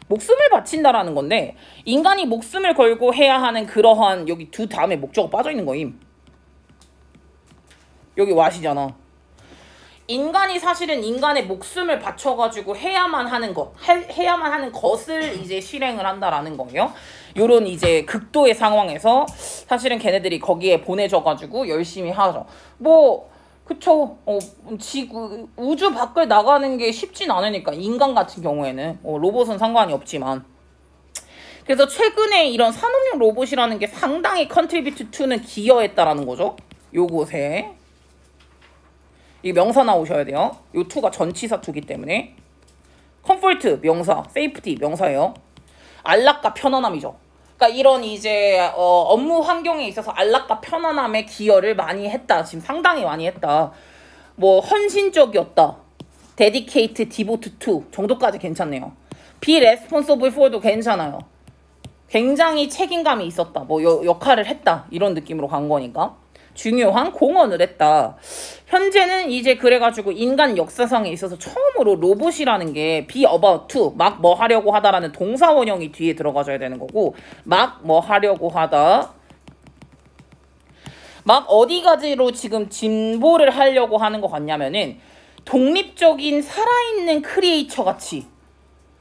A: 목숨을 바친다라는 건데 인간이 목숨을 걸고 해야 하는 그러한 여기 두 다음에 목적어 빠져있는 거임. 여기 와시잖아. 인간이 사실은 인간의 목숨을 바쳐가지고 해야만 하는 것을 이제 실행을 한다라는 거예요. 요런 이제 극도의 상황에서 사실은 걔네들이 거기에 보내져가지고 열심히 하죠. 뭐 그쵸. 우주 밖을 나가는 게 쉽진 않으니까 인간 같은 경우에는 로봇은 상관이 없지만 그래서 최근에 이런 산업용 로봇이라는 게 상당히 contribute to는 기여했다라는 거죠. 요곳에 이 명사 나오셔야 돼요. 요 to가 전치사 to기 때문에 comfort 명사, safety 명사예요. 안락과 편안함이죠. 그러니까 이런 이제 업무 환경에 있어서 안락과 편안함에 기여를 많이 했다. 지금 상당히 많이 했다. 뭐 헌신적이었다. dedicate, devote to 정도까지 괜찮네요. be responsible for도 괜찮아요. 굉장히 책임감이 있었다. 뭐 역할을 했다. 이런 느낌으로 간 거니까. 중요한 공헌을 했다. 현재는 이제 그래가지고 인간 역사상에 있어서 처음으로 로봇이라는 게 be about to, 막 뭐 하려고 하다라는 동사 원형이 뒤에 들어가줘야 되는 거고, 막 뭐 하려고 하다, 막 어디까지로 지금 진보를 하려고 하는 것 같냐면은 독립적인 살아있는 크리에이처 같이,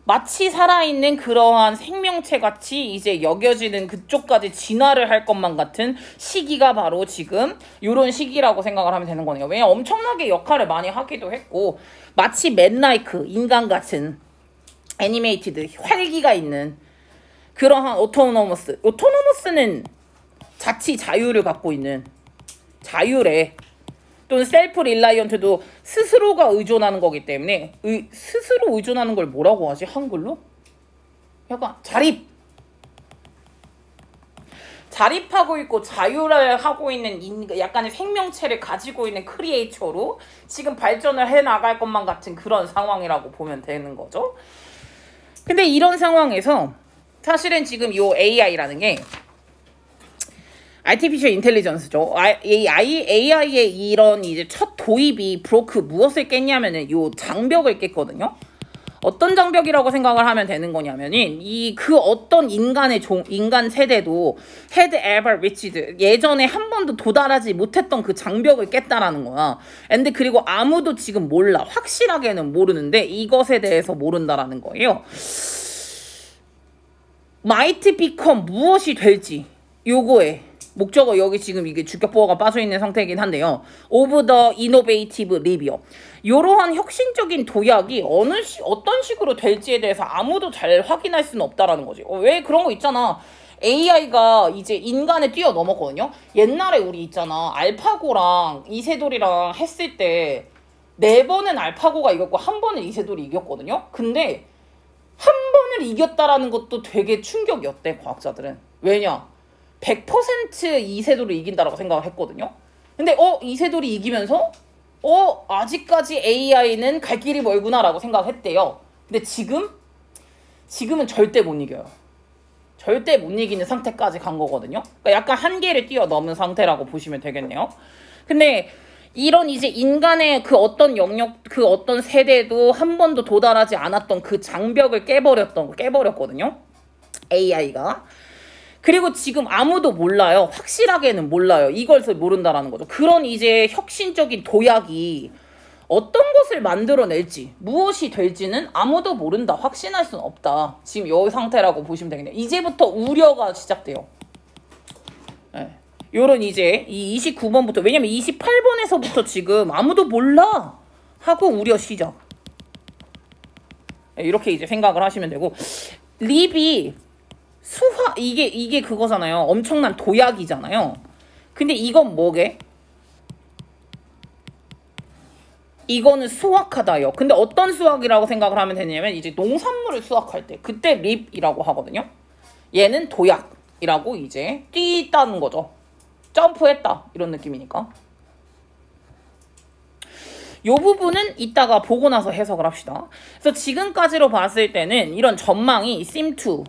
A: 마치 살아있는 그러한 생명체 같이 이제 여겨지는 그쪽까지 진화를 할 것만 같은 시기가 바로 지금 요런 시기라고 생각을 하면 되는 거네요. 왜냐면 엄청나게 역할을 많이 하기도 했고, 마치 맨라이크, 인간 같은 애니메이티드, 활기가 있는 그러한 오토노머스는 자치 자유를 갖고 있는 자유래, 또는 셀프 릴라이언트도 스스로가 의존하는 거기 때문에, 스스로 의존하는 걸 뭐라고 하지? 한글로? 약간 자립하고 있고 자유를 하고 있는 약간의 생명체를 가지고 있는 크리에이처로 지금 발전을 해나갈 것만 같은 그런 상황이라고 보면 되는 거죠. 근데 이런 상황에서 사실은 지금 요 AI라는 게 Artificial Intelligence죠. AI의 이런 이제 첫 도입이 무엇을 깼냐면은 요 장벽을 깼거든요. 어떤 장벽이라고 생각을 하면 되는 거냐면은 그 어떤 인간 세대도 had ever reached, 예전에 한 번도 도달하지 못했던 그 장벽을 깼다라는 거야. 근데 그리고 아무도 지금 몰라. 확실하게는 모르는데 이것에 대해서 모른다라는 거예요. might become, 무엇이 될지, 요거에 목적어, 여기 지금 이게 주격보어가 빠져있는 상태이긴 한데요. of the innovative review, 이러한 혁신적인 도약이 어떤 식으로 될지에 대해서 아무도 잘 확인할 수는 없다라는 거지. 왜 그런 거 있잖아. AI가 이제 인간을 뛰어넘었거든요. 옛날에 우리 있잖아. 알파고랑 이세돌이랑 했을 때 4번은 알파고가 이겼고 1번은 이세돌이 이겼거든요. 근데 1번을 이겼다라는 것도 되게 충격이었대, 과학자들은. 왜냐? 100% 이세돌이 이긴다라고 생각을 했거든요. 근데 이세돌이 이기면서 아직까지 AI는 갈 길이 멀구나 라고 생각했대요. 근데 지금은 절대 못 이겨요. 절대 못 이기는 상태까지 간 거거든요. 그러니까 약간 한계를 뛰어넘은 상태라고 보시면 되겠네요. 근데 이런 이제 인간의 그 어떤 영역, 그 어떤 세대도 한 번도 도달하지 않았던 그 장벽을 깨버렸거든요. AI가. 그리고 지금 아무도 몰라요. 확실하게는 몰라요. 이것을 모른다라는 거죠. 그런 이제 혁신적인 도약이 어떤 것을 만들어낼지, 무엇이 될지는 아무도 모른다. 확신할 수는 없다. 지금 이 상태라고 보시면 되겠네요. 이제부터 우려가 시작돼요. 네. 요런 이제 이 29번부터, 왜냐면 28번에서부터 지금 아무도 몰라 하고 우려 시작. 네, 이렇게 이제 생각을 하시면 되고, 립이 이게 그거잖아요. 엄청난 도약이잖아요. 근데 이건 뭐게? 이거는 수확하다요. 근데 어떤 수확이라고 생각을 하면 되냐면 이제 농산물을 수확할 때 그때 립이라고 하거든요. 얘는 도약이라고 이제 뛰었다는 거죠. 점프했다 이런 느낌이니까. 요 부분은 이따가 보고 나서 해석을 합시다. 그래서 지금까지로 봤을 때는 이런 전망이 seem to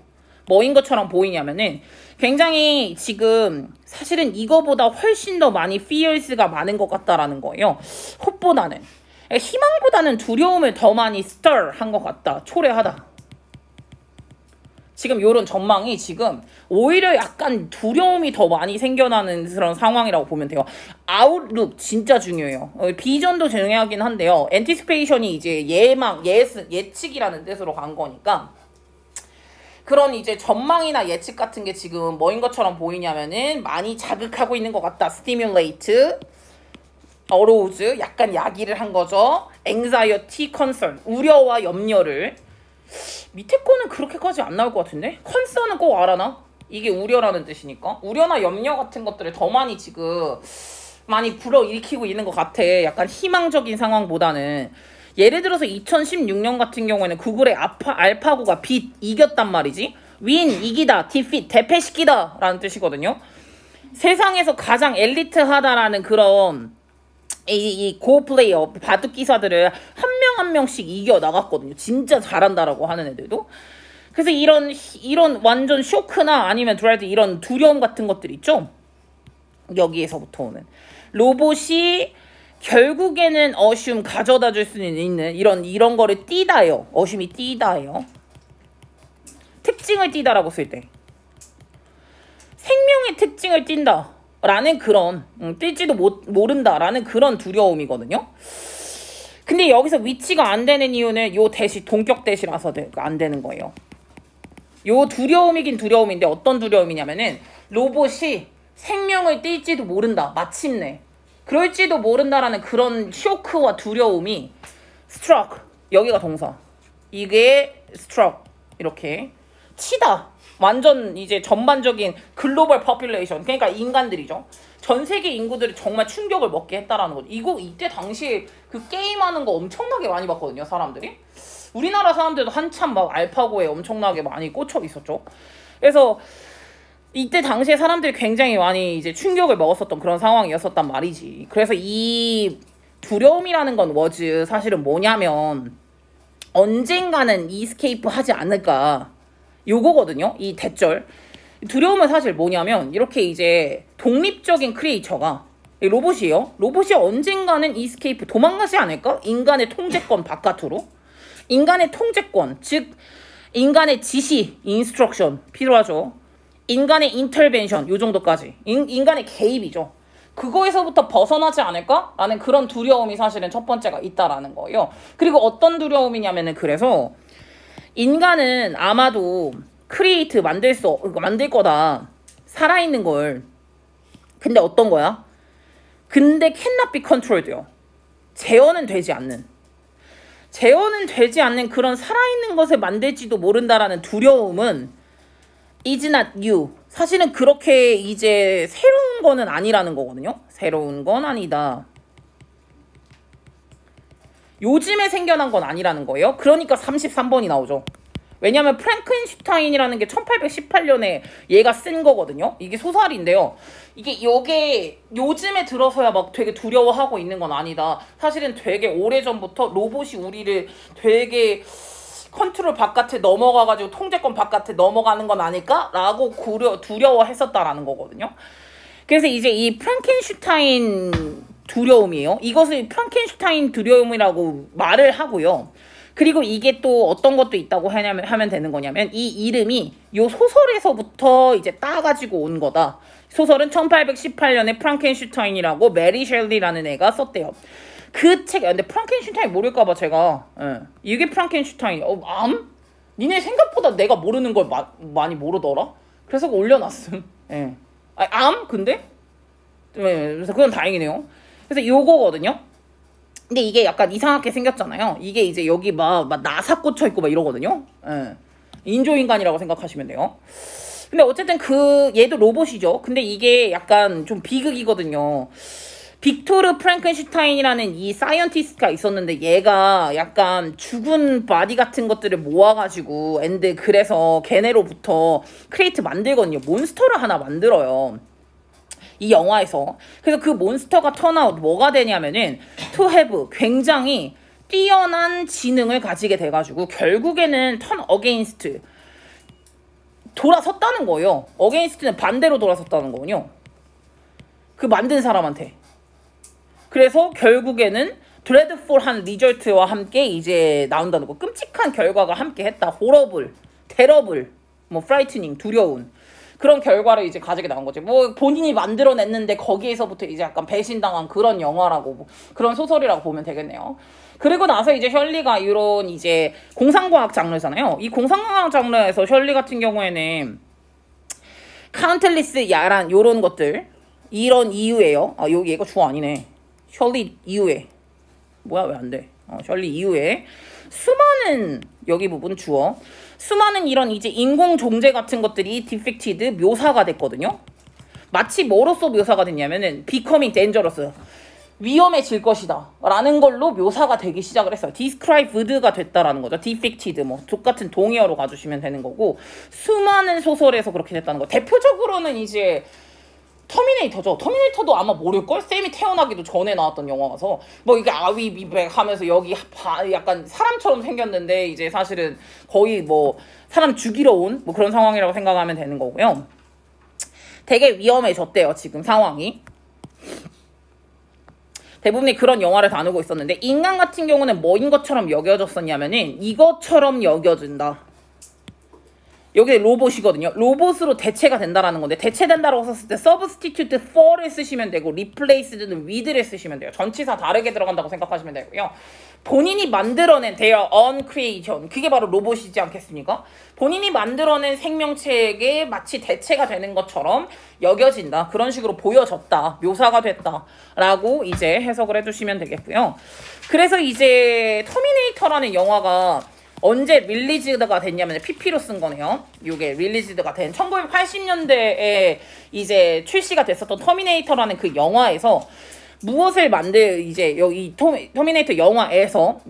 A: 뭐인 것처럼 보이냐면은 굉장히 지금 사실은 이거보다 훨씬 더 많이 fears가 많은 것 같다라는 거예요. hope보다는. 희망보다는 두려움을 더 많이 stir 한 것 같다. 초래하다. 지금 요런 전망이 지금 오히려 약간 두려움이 더 많이 생겨나는 그런 상황이라고 보면 돼요. 아웃룩 진짜 중요해요. 비전도 중요하긴 한데요. anticipation이 이제 예측이라는 뜻으로 간 거니까 그런 이제 전망이나 예측 같은 게 지금 뭐인 것처럼 보이냐면은 많이 자극하고 있는 것 같다. stimulate, arouse, 약간 야기를 한 거죠. anxiety, concern, 우려와 염려를. 밑에 거는 그렇게까지 안 나올 것 같은데? concern은 꼭 알아나? 이게 우려라는 뜻이니까. 우려나 염려 같은 것들을 더 많이 지금 많이 불어일으키고 있는 것 같아. 약간 희망적인 상황보다는. 예를 들어서 2016년 같은 경우에는 구글의 알파고가 이겼단 말이지. win, 이기다, defeat, 대패시키다 라는 뜻이거든요. 세상에서 가장 엘리트하다라는 그런 이 고플레이어, 바둑 기사들을 한 명 한 명씩 이겨나갔거든요. 진짜 잘한다라고 하는 애들도. 그래서 이런 완전 쇼크나 아니면 드레드 이런 두려움 같은 것들 있죠. 여기에서부터 오는 로봇이 결국에는 어슘 가져다 줄 수 있는 이런 거를 띠다요. 어슘이 띠다예요. 특징을 띠다라고 쓸 때 생명의 특징을 띈다 라는 그런 뛸지도 모른다 라는 그런 두려움이거든요. 근데 여기서 위치가 안 되는 이유는 요 대시 동격 대시라서 안 되는 거예요. 요 두려움이긴 두려움인데 어떤 두려움이냐면은 로봇이 생명을 띨지도 모른다. 마침내 그럴지도 모른다라는 그런 쇼크와 두려움이 struck 여기가 동사 이게 struck 이렇게 치다 완전 이제 전반적인 글로벌 퍼퓰레이션 그러니까 인간들이죠. 전 세계 인구들이 정말 충격을 먹게 했다라는 거죠. 이때 당시에 그 게임하는 거 엄청나게 많이 봤거든요. 사람들이 우리나라 사람들도 한참 막 알파고에 엄청나게 많이 꽂혀 있었죠. 그래서 이때 당시에 사람들이 굉장히 많이 이제 충격을 먹었었던 그런 상황이었었단 말이지. 그래서 이 두려움이라는 건 워즈 사실은 뭐냐면 언젠가는 이스케이프 하지 않을까 요거거든요. 이 대절 두려움은 사실 뭐냐면 이렇게 이제 독립적인 크리에이처가 로봇이에요. 로봇이 언젠가는 이스케이프 도망가지 않을까? 인간의 통제권 바깥으로 인간의 통제권 즉 인간의 지시 인스트럭션 필요하죠. 인간의 인터벤션 요 정도까지 인간의 개입이죠. 그거에서부터 벗어나지 않을까? 라는 그런 두려움이 사실은 첫 번째가 있다라는 거예요. 그리고 어떤 두려움이냐면은 그래서 인간은 아마도 크리에이트 만들 거다. 살아있는 걸. 근데 어떤 거야? 근데 cannot be controlled요. 제어는 되지 않는 그런 살아있는 것을 만들지도 모른다라는 두려움은 is not you. 사실은 그렇게 이제 새로운 거는 아니라는 거거든요. 새로운 건 아니다. 요즘에 생겨난 건 아니라는 거예요. 그러니까 33번이 나오죠. 왜냐면 프랑켄슈타인이라는 게 1818년에 얘가 쓴 거거든요. 이게 소설인데요. 이게 요즘에 들어서야 막 되게 두려워하고 있는 건 아니다. 사실은 되게 오래전부터 로봇이 우리를 되게 컨트롤 바깥에 넘어가가지고 통제권 바깥에 넘어가는 건 아닐까? 라고 두려워했었다라는 거거든요. 그래서 이제 이 프랑켄슈타인 두려움이에요. 이것을 프랑켄슈타인 두려움이라고 말을 하고요. 그리고 이게 또 어떤 것도 있다고 하면 되는 거냐면 이 이름이 요 소설에서부터 이제 따가지고 온 거다. 소설은 1818년에 프랑켄슈타인이라고 메리 셸리라는 애가 썼대요. 그 책, 근데 프랑켄슈타인 모를까봐 제가, 이게 프랑켄슈타인, 니네 생각보다 내가 모르는 걸 많이 모르더라? 그래서 올려놨음. 예. 근데? 그래서 그건 다행이네요. 그래서 요거거든요. 근데 이게 약간 이상하게 생겼잖아요. 이게 이제 여기 막 나사 꽂혀있고 막 이러거든요. 예. 인조인간이라고 생각하시면 돼요. 근데 어쨌든 얘도 로봇이죠. 근데 이게 약간 좀 비극이거든요. 빅토르 프랑켄슈타인이라는 이 사이언티스트가 있었는데 얘가 약간 죽은 바디 같은 것들을 모아가지고 그래서 걔네로부터 크리에이트 만들거든요. 몬스터를 하나 만들어요. 이 영화에서. 그래서 그 몬스터가 턴아웃 뭐가 되냐면은 to have 굉장히 뛰어난 지능을 가지게 돼가지고 결국에는 턴 어게인스트 돌아섰다는 거예요. 어게인스트는 반대로 돌아섰다는 거군요. 그 만든 사람한테. 그래서 결국에는 드레드풀한 리절트와 함께 이제 나온다는 거. 끔찍한 결과가 함께 했다. 호러블, 테러블, 프라이트닝, 두려운 그런 결과를 이제 가지게 나온 거지. 본인이 만들어냈는데 거기에서부터 이제 약간 배신당한 그런 영화라고 그런 소설이라고 보면 되겠네요. 그리고 나서 이제 셜리가 이런 이제 공상과학 장르잖아요. 이 공상과학 장르에서 셜리 같은 경우에는 카운틀리스 야란 요런 것들 이런 이유예요. 여기 얘가 주어 아니네. 셜리 이후에 뭐야 왜 안 돼? 셜리 이후에 수많은 여기 부분 주어 수많은 이런 이제 인공 종재 같은 것들이 디펙티드 묘사가 됐거든요. 마치 뭐로써 묘사가 됐냐면은 becoming dangerous 위험해질 것이다 라는 걸로 묘사가 되기 시작을 했어요. described가 됐다라는 거죠. defected 똑같은 동의어로 가주시면 되는 거고 수많은 소설에서 그렇게 됐다는 거. 대표적으로는 이제 터미네이터죠. 터미네이터도 아마 모를걸? 쌤이 태어나기도 전에 나왔던 영화라서 이게 아위비백 하면서 여기 약간 사람처럼 생겼는데 이제 사실은 거의 사람 죽이러 온 그런 상황이라고 생각하면 되는 거고요. 되게 위험해졌대요, 지금 상황이. 대부분이 그런 영화를 다루고 있었는데, 인간 같은 경우는 뭐인 것처럼 여겨졌었냐면은 이것처럼 여겨진다. 여기 로봇이거든요. 로봇으로 대체가 된다라는 건데, 대체된다라고 썼을 때 substitute for를 쓰시면 되고 replace는 with를 쓰시면 돼요. 전치사 다르게 들어간다고 생각하시면 되고요. 본인이 만들어낸 their own creation, 그게 바로 로봇이지 않겠습니까? 본인이 만들어낸 생명체에게 마치 대체가 되는 것처럼 여겨진다. 그런 식으로 보여졌다. 묘사가 됐다. 라고 이제 해석을 해주시면 되겠고요. 그래서 이제 터미네이터라는 영화가 언제 릴리즈가 됐냐면 PP로 쓴 거네요. 이게 릴리즈가 된 1980년대에 이제 출시가 됐었던 터미네이터라는 그 영화에서 무엇을 이제 여기 터미네이터 영화에서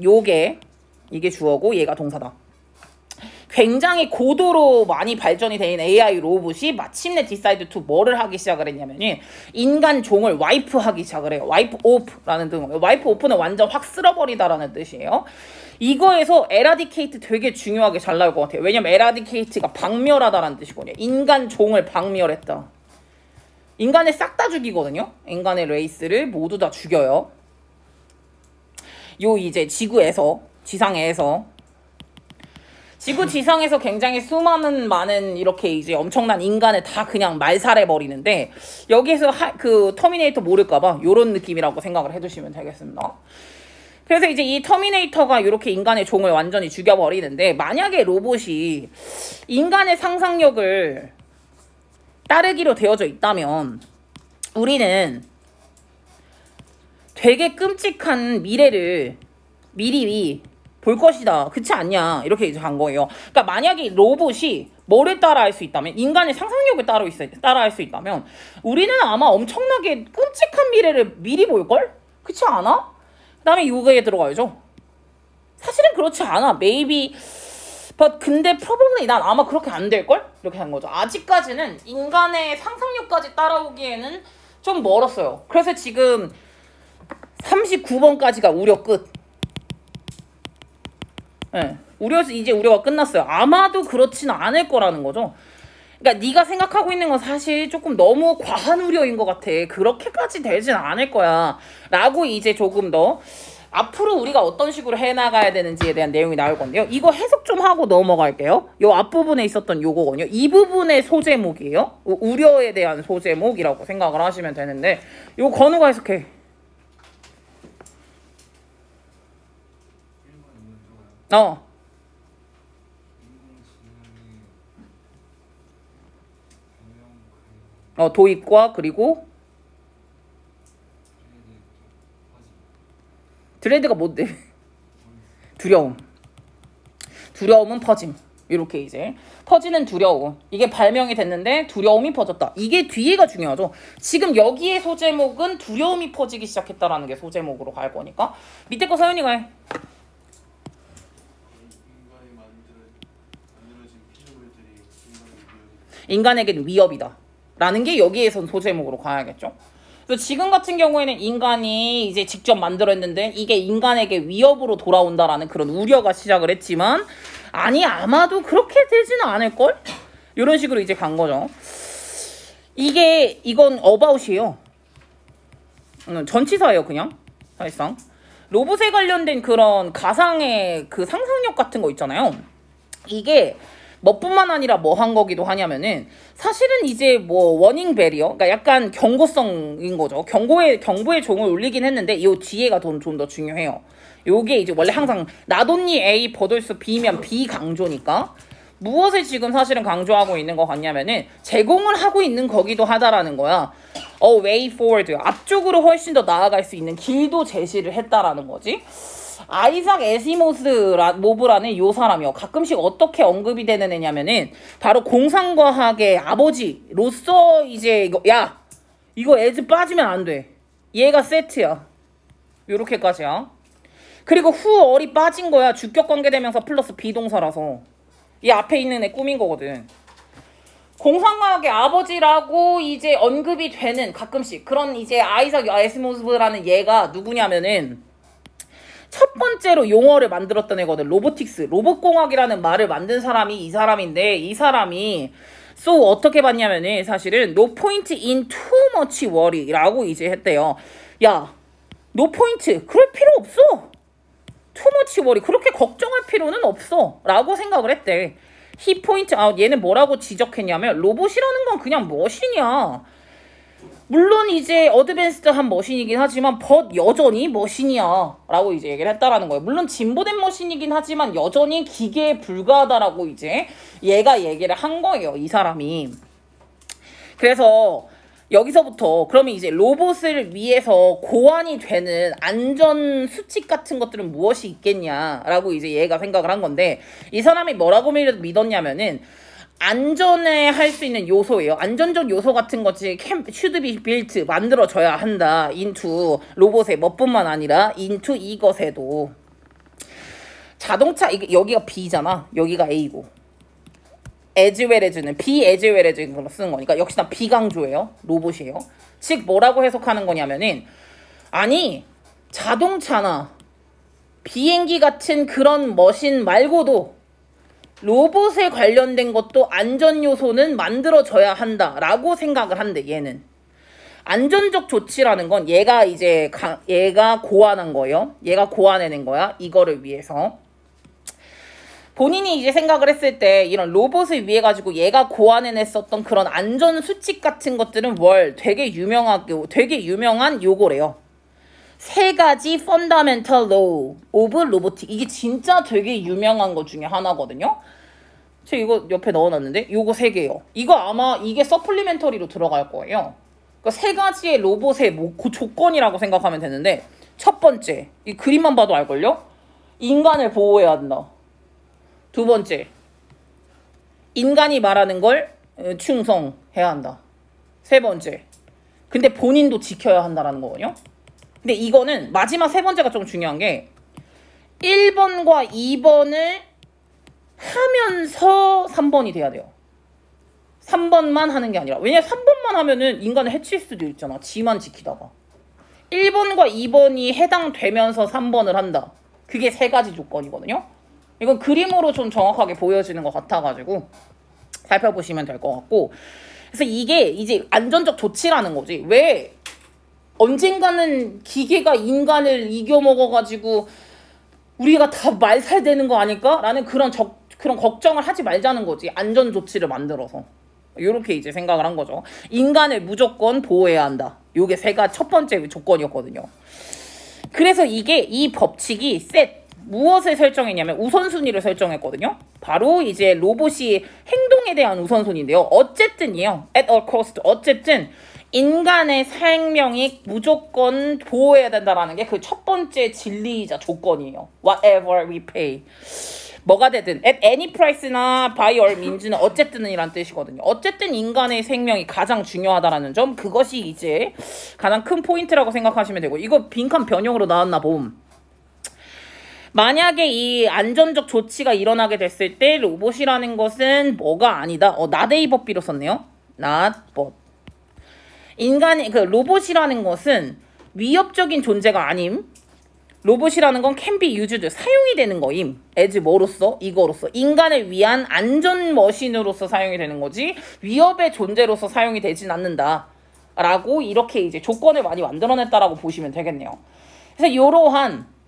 A: 이게 주어고 얘가 동사다. 굉장히 고도로 많이 발전이 된 AI 로봇이 마침내 decide to 뭐를 하기 시작을 했냐면은 인간 종을 와이프하기 시작을 해요. 와이프 오프라는 뜻이에요. 와이프 오프는 완전 확 쓸어버리다라는 뜻이에요. 이거에서 eradicate 되게 중요하게 잘 나올 것 같아요. 왜냐면 eradicate가 박멸하다라는 뜻이거든요. 인간 종을 박멸했다. 인간을 싹 다 죽이거든요. 인간의 레이스를 모두 다 죽여요. 이제 지상에서 굉장히 많은 이렇게 이제 엄청난 인간을 다 그냥 말살해 버리는데, 여기에서 그 터미네이터 모를까봐 요런 느낌이라고 생각을 해주시면 되겠습니다. 그래서 이제 이 터미네이터가 이렇게 인간의 종을 완전히 죽여버리는데, 만약에 로봇이 인간의 상상력을 따르기로 되어져 있다면 우리는 되게 끔찍한 미래를 미리 볼 것이다. 그렇지 않냐? 이렇게 이제 간 거예요. 그러니까 만약에 로봇이 뭐를 따라할 수 있다면, 인간의 상상력을 따라할 수 있다면 우리는 아마 엄청나게 끔찍한 미래를 미리 볼걸? 그렇지 않아? 그 다음에 요거에 들어가야죠. 사실은 그렇지 않아. Maybe, but 근데 probably 난 아마 그렇게 안 될걸? 이렇게 한 거죠. 아직까지는 인간의 상상력까지 따라오기에는 좀 멀었어요. 그래서 지금 39번까지가 우려 끝. 네. 이제 우려가 끝났어요. 아마도 그렇지는 않을 거라는 거죠. 그러니까 네가 생각하고 있는 건 사실 조금 너무 과한 우려인 것 같아. 그렇게까지 되진 않을 거야. 라고 이제 조금 더 앞으로 우리가 어떤 식으로 해나가야 되는지에 대한 내용이 나올 건데요. 이거 해석 좀 하고 넘어갈게요. 요 앞부분에 있었던 요거거든요. 이 부분의 소제목이에요. 우려에 대한 소제목이라고 생각을 하시면 되는데, 요 건우가 해석해. 도입과 그리고 드레드가 뭔데? 두려움은 퍼짐. 이렇게 이제 퍼지는 두려움. 이게 발명이 됐는데 두려움이 퍼졌다. 이게 뒤에가 중요하죠. 지금 여기에 소제목은 두려움이 퍼지기 시작했다라는 게 소제목으로 갈 거니까 밑에 거 서연이가 해. 인간에게는 위협이다 라는 게 여기에선 소제목으로 가야겠죠. 그래서 지금 같은 경우에는 인간이 이제 직접 만들었는데 이게 인간에게 위협으로 돌아온다라는 그런 우려가 시작을 했지만, 아니 아마도 그렇게 되지는 않을걸? 이런 식으로 이제 간 거죠. 이건 about이에요. 전치사예요. 그냥 사실상 로봇에 관련된 그런 가상의 그 상상력 같은 거 있잖아요. 이게 뭐뿐만 아니라 뭐 한 거기도 하냐면은 사실은 이제 뭐 워닝 베리어, 그러니까 약간 경고성인 거죠. 경보의 종을 울리긴 했는데 이 뒤에가 좀 더 중요해요. 요게 이제 원래 항상 나돈니 A 버돌수 B면 B 강조니까 무엇을 지금 사실은 강조하고 있는 것 같냐면은 제공을 하고 있는 거기도 하다라는 거야. way forward, 앞쪽으로 훨씬 더 나아갈 수 있는 길도 제시를 했다라는 거지. 아이삭 에시모스라는 요 사람이요. 가끔씩 어떻게 언급이 되는 애냐면은 바로 공상과학의 아버지로서 이제 이거 에즈 빠지면 안 돼. 얘가 세트야. 요렇게까지야. 그리고 후얼이 빠진 거야. 주격관계대명사 플러스 비동사라서. 이 앞에 있는 애 꾸민 거거든. 공상과학의 아버지라고 이제 언급이 되는 가끔씩 그런 이제 아이삭 에시모스라는 얘가 누구냐면은 첫 번째로 용어를 만들었던 애거든. 로보틱스, 로봇공학이라는 말을 만든 사람이 이 사람인데, 이 사람이 So 어떻게 봤냐면은 사실은 no point in too much worry라고 이제 했대요. 야, no point 그럴 필요 없어. too much worry 그렇게 걱정할 필요는 없어 라고 생각을 했대. He point out 얘는 뭐라고 지적했냐면 로봇이라는 건 그냥 머신이야. 물론 이제 어드밴스드한 머신이긴 하지만 but 여전히 머신이야 라고 이제 얘기를 했다라는 거예요. 물론 진보된 머신이긴 하지만 여전히 기계에 불과하다라고 이제 얘가 얘기를 한 거예요. 이 사람이. 그래서 여기서부터 그러면 이제 로봇을 위해서 고안이 되는 안전 수칙 같은 것들은 무엇이 있겠냐라고 이제 얘가 생각을 한 건데 이 사람이 뭐라고 믿었냐면은 안전에 할 수 있는 요소예요. 안전적 요소 같은 것이 should be built 만들어져야 한다. into 로봇의 뭐뿐만 아니라 into 이것에도 자동차 여기가 B잖아. 여기가 A고 as well as는 B as well as인 걸로 쓰는 거니까 역시나 비강조예요. 로봇이에요. 즉 뭐라고 해석하는 거냐면은 아니 자동차나 비행기 같은 그런 머신 말고도 로봇에 관련된 것도 안전 요소는 만들어져야 한다라고 생각을 한대. 얘는 안전적 조치라는 건 얘가 이제 얘가 고안한 거예요. 얘가 고안해낸 거야. 이거를 위해서 본인이 이제 생각을 했을 때 이런 로봇을 위해 가지고 얘가 고안해냈었던 그런 안전 수칙 같은 것들은 되게 유명한 요거래요. 3가지 fundamental law of robotics. 이게 진짜 되게 유명한 것 중에 하나거든요. 제가 이거 옆에 넣어놨는데 요거 3개요. 이거 아마 이게 서플리멘터리로 들어갈 거예요. 그러니까 3가지의 로봇의 조건이라고 생각하면 되는데 첫 번째, 이 그림만 봐도 알걸요? 인간을 보호해야 한다. 두 번째, 인간이 말하는 걸 충성해야 한다. 세 번째, 근데 본인도 지켜야 한다라는 거거든요. 근데 이거는 마지막 세 번째가 좀 중요한 게 1번과 2번을 하면서 3번이 돼야 돼요. 3번만 하는 게 아니라. 왜냐면 3번만 하면은 인간을 해칠 수도 있잖아. 지만 지키다가. 1번과 2번이 해당되면서 3번을 한다. 그게 3가지 조건이거든요. 이건 그림으로 좀 정확하게 보여지는 것 같아가지고 살펴보시면 될 것 같고. 그래서 이게 이제 안전적 조치라는 거지. 왜 언젠가는 기계가 인간을 이겨먹어가지고 우리가 다 말살되는 거 아닐까? 라는 그런 걱정을 하지 말자는 거지. 안전 조치를 만들어서. 이렇게 이제 생각을 한 거죠. 인간을 무조건 보호해야 한다. 요게 첫 번째 조건이었거든요. 그래서 이 법칙이 무엇을 설정했냐면 우선순위를 설정했거든요. 바로 이제 로봇이 행동에 대한 우선순위인데요. 어쨌든이요. at all cost. 어쨌든 인간의 생명이 무조건 보호해야 된다라는 게 그 첫 번째 진리이자 조건이에요. Whatever we pay. 뭐가 되든 at any price나 by all means는 어쨌든은 이란 뜻이거든요. 어쨌든 인간의 생명이 가장 중요하다라는 점, 그것이 이제 가장 큰 포인트라고 생각하시면 되고, 이거 빈칸 변형으로 나왔나 봄. 만약에 이 안전적 조치가 일어나게 됐을 때 로봇이라는 것은 뭐가 아니다. not a 법비로 썼네요. not but. 로봇이라는 것은 위협적인 존재가 아님. 로봇이라는 건 can be used, 사용이 되는 거임. as 뭐로서? 이거로서. 인간을 위한 안전 머신으로서 사용이 되는 거지 위협의 존재로서 사용이 되진 않는다. 라고 이렇게 이제 조건을 많이 만들어냈다라고 보시면 되겠네요. 그래서 이러한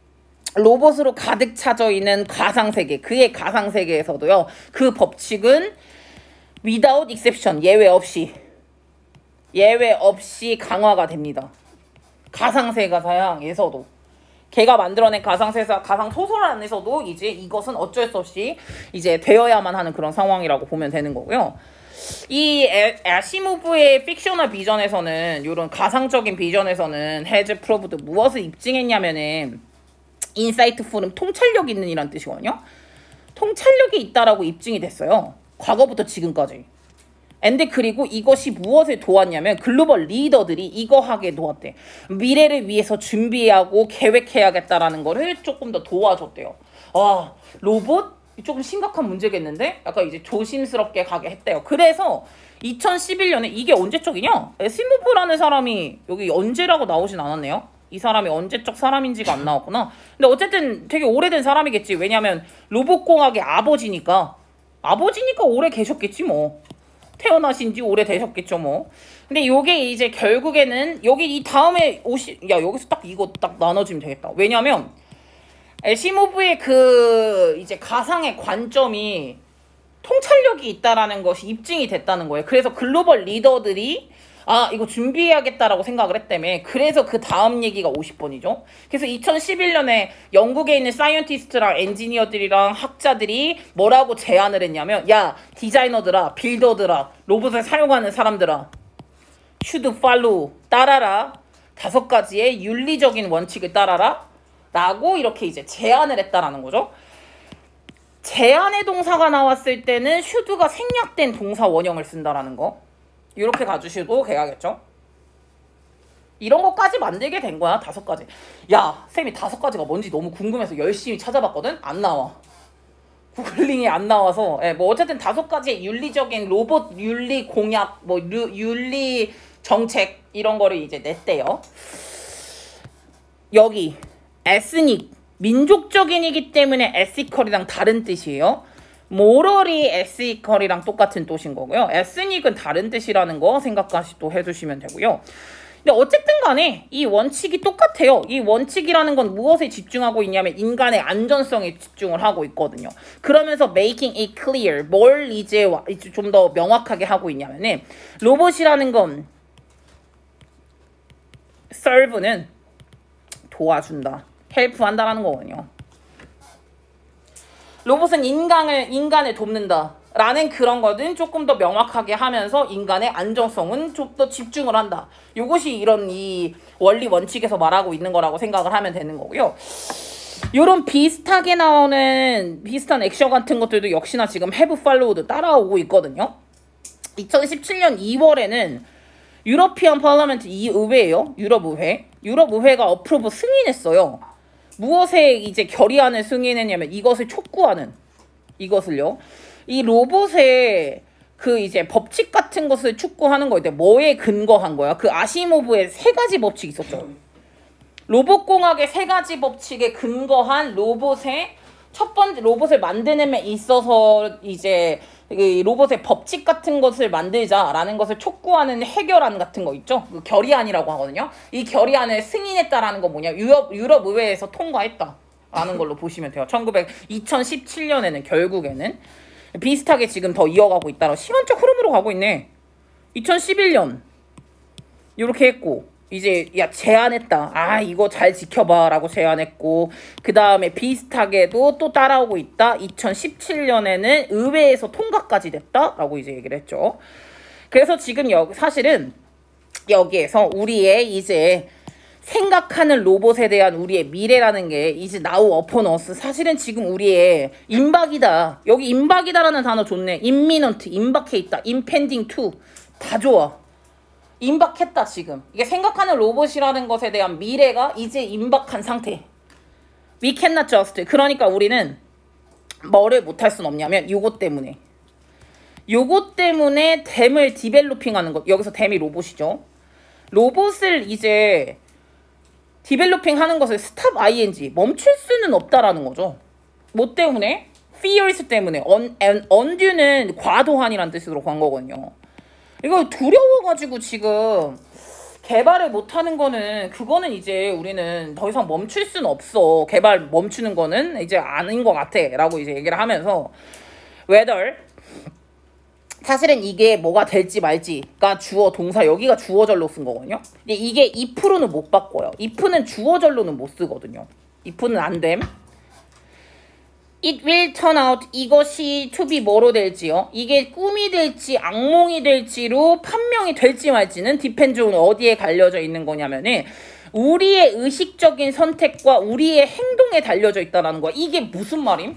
A: 로봇으로 가득 차져 있는 가상세계, 그의 가상세계에서도요. 그 법칙은 without exception, 예외 없이 강화가 됩니다. 가상세계사양에서도. 걔가 만들어낸 가상소설 안에서도 이제 이것은 어쩔 수 없이 이제 되어야만 하는 그런 상황이라고 보면 되는 거고요. 이 아시모프의 픽셔널 비전에서는, 이런 가상적인 비전에서는 has proved 무엇을 입증했냐면은 insightful은 통찰력 있는 이란 뜻이거든요. 통찰력이 있다라고 입증이 됐어요. 과거부터 지금까지. 그리고 이것이 무엇을 도왔냐면 글로벌 리더들이 이거 하게 도왔대. 미래를 위해서 준비하고 계획해야겠다라는 거를 조금 더 도와줬대요. 아, 로봇? 조금 심각한 문제겠는데? 약간 이제 조심스럽게 가게 했대요. 그래서 2011년에 이게 언제적이냐? 에시모프라는 사람이 여기 언제라고 나오진 않았네요. 이 사람이 언제적 사람인지가 안 나왔구나. 근데 어쨌든 되게 오래된 사람이겠지. 왜냐면 로봇공학의 아버지니까 오래 계셨겠지 뭐. 태어나신 지 오래되셨겠죠 뭐. 근데 요게 이제 결국에는 여기 이 다음에 야 여기서 딱 이거 딱 나눠주면 되겠다. 왜냐면 에시모브의 그 이제 가상의 관점이 통찰력이 있다라는 것이 입증이 됐다는 거예요. 그래서 글로벌 리더들이 이거 준비해야겠다라고 생각을 했다며. 그래서 그 다음 얘기가 50번이죠. 그래서 2011년에 영국에 있는 사이언티스트랑 엔지니어들이랑 학자들이 뭐라고 제안을 했냐면, 야, 디자이너들아, 빌더들아, 로봇을 사용하는 사람들아, should follow, 따라라. 5가지의 윤리적인 원칙을 따라라. 라고 이렇게 이제 제안을 했다라는 거죠. 제안의 동사가 나왔을 때는 should가 생략된 동사 원형을 쓴다라는 거. 이렇게 가주셔도 돼야겠죠. 이런 것까지 만들게 된 거야. 5가지. 야, 쌤이 5가지가 뭔지 너무 궁금해서 열심히 찾아봤거든. 안 나와. 구글링이 안 나와서. 뭐 어쨌든 5가지의 윤리적인 로봇 윤리 공약, 뭐 윤리 정책 이런 거를 이제 냈대요. 여기 에스닉, 민족적인이기 때문에 에시컬이랑 다른 뜻이에요. 모럴이 에시컬이랑 똑같은 뜻인 거고요. 에스닉은 다른 뜻이라는 거 생각까지 또 해주시면 되고요. 근데 어쨌든 간에 이 원칙이 똑같아요. 이 원칙이라는 건 무엇에 집중하고 있냐면 인간의 안전성에 집중을 하고 있거든요. 그러면서 making it clear, 뭘 이제 좀 더 명확하게 하고 있냐면은 로봇이라는 건 serve는 도와준다, 헬프한다라는 거거든요. 로봇은 인간을 돕는다 라는 그런 거는 조금 더 명확하게 하면서 인간의 안정성은 좀 더 집중을 한다. 이것이 이런 이 원리 원칙에서 말하고 있는 거라고 생각을 하면 되는 거고요. 이런 비슷하게 나오는 비슷한 액션 같은 것들도 역시나 지금 have followed 따라오고 있거든요. 2017년 2월에는 유러피언 파라멘트 이 의회예요. 유럽의회가 어프로브 승인했어요. 무엇에 이제 결의안을 승인했냐면 이것을 촉구하는, 이것을요. 이 로봇의 그 이제 법칙 같은 것을 촉구하는 거인데 뭐에 근거한 거야? 그 아시모브의 3가지 법칙이 있었죠. 로봇공학의 3가지 법칙에 근거한 로봇의 첫 번째 로봇을 만드는 데 있어서 이제 로봇의 법칙 같은 것을 만들자라는 것을 촉구하는 해결안 같은 거 있죠. 그 결의안이라고 하거든요. 이 결의안을 승인했다라는 거 뭐냐? 유럽 의회에서 통과했다라는 걸로 보시면 돼요. 2017년에는 결국에는 비슷하게 지금 더 이어가고 있다라 시간적 흐름으로 가고 있네. 2011년 이렇게 했고 이제 제안했다. 이거 잘 지켜봐 라고 제안했고 그 다음에 비슷하게도 또 따라오고 있다. 2017년에는 의회에서 통과까지 됐다 라고 이제 얘기를 했죠. 그래서 지금 사실은 여기에서 우리의 이제 생각하는 로봇에 대한 우리의 미래라는 게 이제 now upon us. 사실은 지금 우리의 임박이다. 여기 임박이다라는 단어 좋네. imminent, 임박해 있다. impending to. 다 좋아. 임박했다 지금. 이게 생각하는 로봇이라는 것에 대한 미래가 이제 임박한 상태. We cannot just. 그러니까 우리는 뭐를 못할 순 없냐면 요것 때문에 댐을 디벨로핑 하는 것. 여기서 댐이 로봇이죠. 로봇을 이제 디벨로핑 하는 것을 stop ing 멈출 수는 없다라는 거죠. 뭐 때문에? fears 때문에. undue는 과도한이란 뜻으로 간 거거든요. 이거 두려워가지고 지금 개발을 못하는 거는 그거는 이제 우리는 더 이상 멈출 수는 없어. 개발 멈추는 거는 이제 아닌 것 같아 라고 이제 얘기를 하면서 whether 사실은 이게 뭐가 될지 말지가 주어 동사 여기가 주어절로 쓴 거거든요. 근데 이게 if는 못 바꿔요. if는 주어절로는 못 쓰거든요. if는 안 됨. It will turn out 이것이 to be 뭐로 될지요. 이게 꿈이 될지 악몽이 될지로 판명이 될지 말지는 depends on 어디에 갈려져 있는 거냐면은 우리의 의식적인 선택과 우리의 행동에 달려져 있다는 거야. 이게 무슨 말임?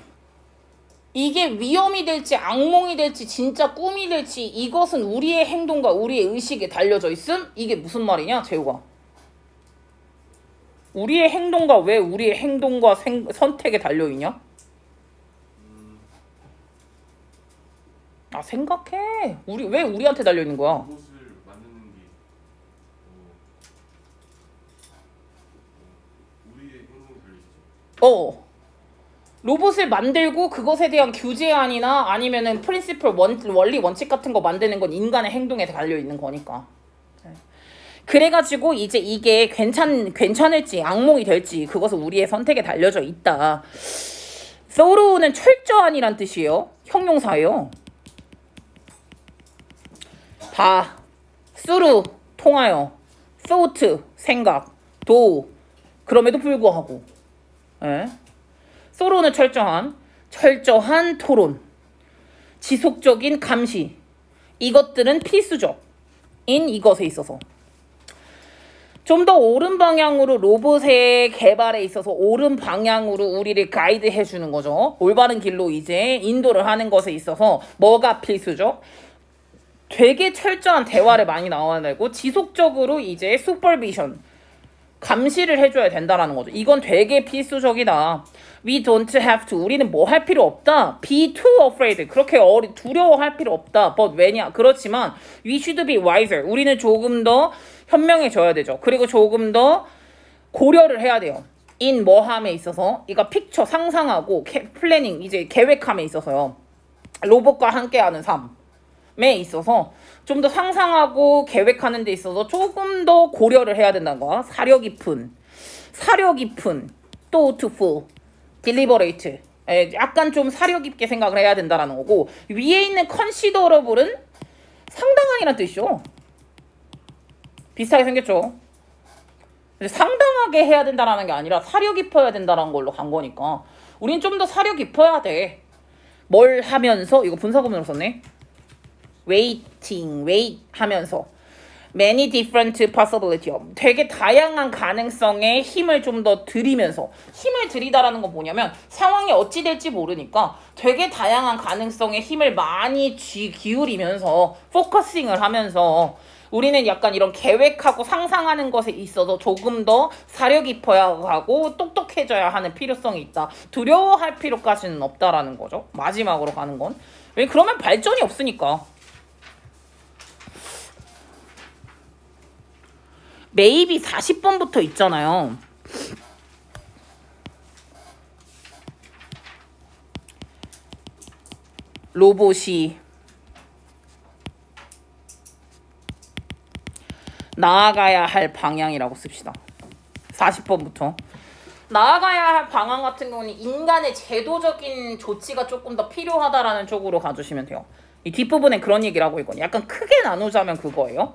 A: 이게 위험이 될지 악몽이 될지 진짜 꿈이 될지 이것은 우리의 행동과 우리의 의식에 달려져 있음? 이게 무슨 말이냐 재우가? 우리의 행동과 왜 우리의 행동과 선택에 달려있냐? 생각해. 왜 우리한테 달려있는 거야?
B: 로봇을 만드는 게 우리의 행동에 달려있죠.
A: 로봇을 만들고 그것에 대한 규제안이나 아니면은 프린시플 원리 원칙 같은 거 만드는 건 인간의 행동에 달려 있는 거니까. 그래가지고 이제 이게 괜찮을지 악몽이 될지 그것은 우리의 선택에 달려져 있다. thorough는 철저한이란 뜻이에요. 형용사예요. 봐, through 통하여, thought 생각, do 그럼에도 불구하고. 예? thorough는 철저한 토론, 지속적인 감시. 이것들은 필수적인 이것에 있어서. 좀 더 옳은 방향으로 로봇의 개발에 있어서 옳은 방향으로 우리를 가이드 해주는 거죠. 올바른 길로 이제 인도를 하는 것에 있어서 뭐가 필수죠? 되게 철저한 대화를 많이 나와야 되고 지속적으로 이제 슈퍼비전 감시를 해줘야 된다라는 거죠. 이건 되게 필수적이다. We don't have to. 우리는 뭐 할 필요 없다. Be too afraid. 그렇게 두려워할 필요 없다. But 왜냐? 그렇지만 we should be wiser. 우리는 조금 더 현명해져야 되죠. 그리고 조금 더 고려를 해야 돼요. in 뭐함에 있어서 이거 픽처 상상하고 플래닝 이제 계획함에 있어서요. 로봇과 함께하는 삶에 있어서 좀 더 상상하고 계획하는 데 있어서 조금 더 고려를 해야 된다는 거야. 사려 깊은, thoughtful, deliberate. 약간 좀 사려 깊게 생각을 해야 된다는 거고 위에 있는 considerable은 상당한이란 뜻이죠. 비슷하게 생겼죠. 상당하게 해야 된다는 게 아니라 사려 깊어야 된다는 걸로 간 거니까 우린 좀 더 사려 깊어야 돼. 뭘 하면서 이거 분사구문으로 썼네. wait 하면서 many different possibility 되게 다양한 가능성에 힘을 좀 더 들이면서 힘을 들이다라는 건 뭐냐면 상황이 어찌 될지 모르니까 되게 다양한 가능성에 힘을 많이 기울이면서 포커싱을 하면서 우리는 약간 이런 계획하고 상상하는 것에 있어서 조금 더 사려 깊어야 하고 똑똑해져야 하는 필요성이 있다. 두려워할 필요까지는 없다라는 거죠. 마지막으로 가는 건. 왜 그러면 발전이 없으니까. maybe 40번부터 있잖아요. 로봇이 나아가야 할 방향이라고 씁시다. 40번부터. 나아가야 할 방향 같은 경우는 인간의 제도적인 조치가 조금 더 필요하다라는 쪽으로 가주시면 돼요. 이 뒷부분에 그런 얘기를 하고 있거든요. 약간 크게 나누자면 그거예요.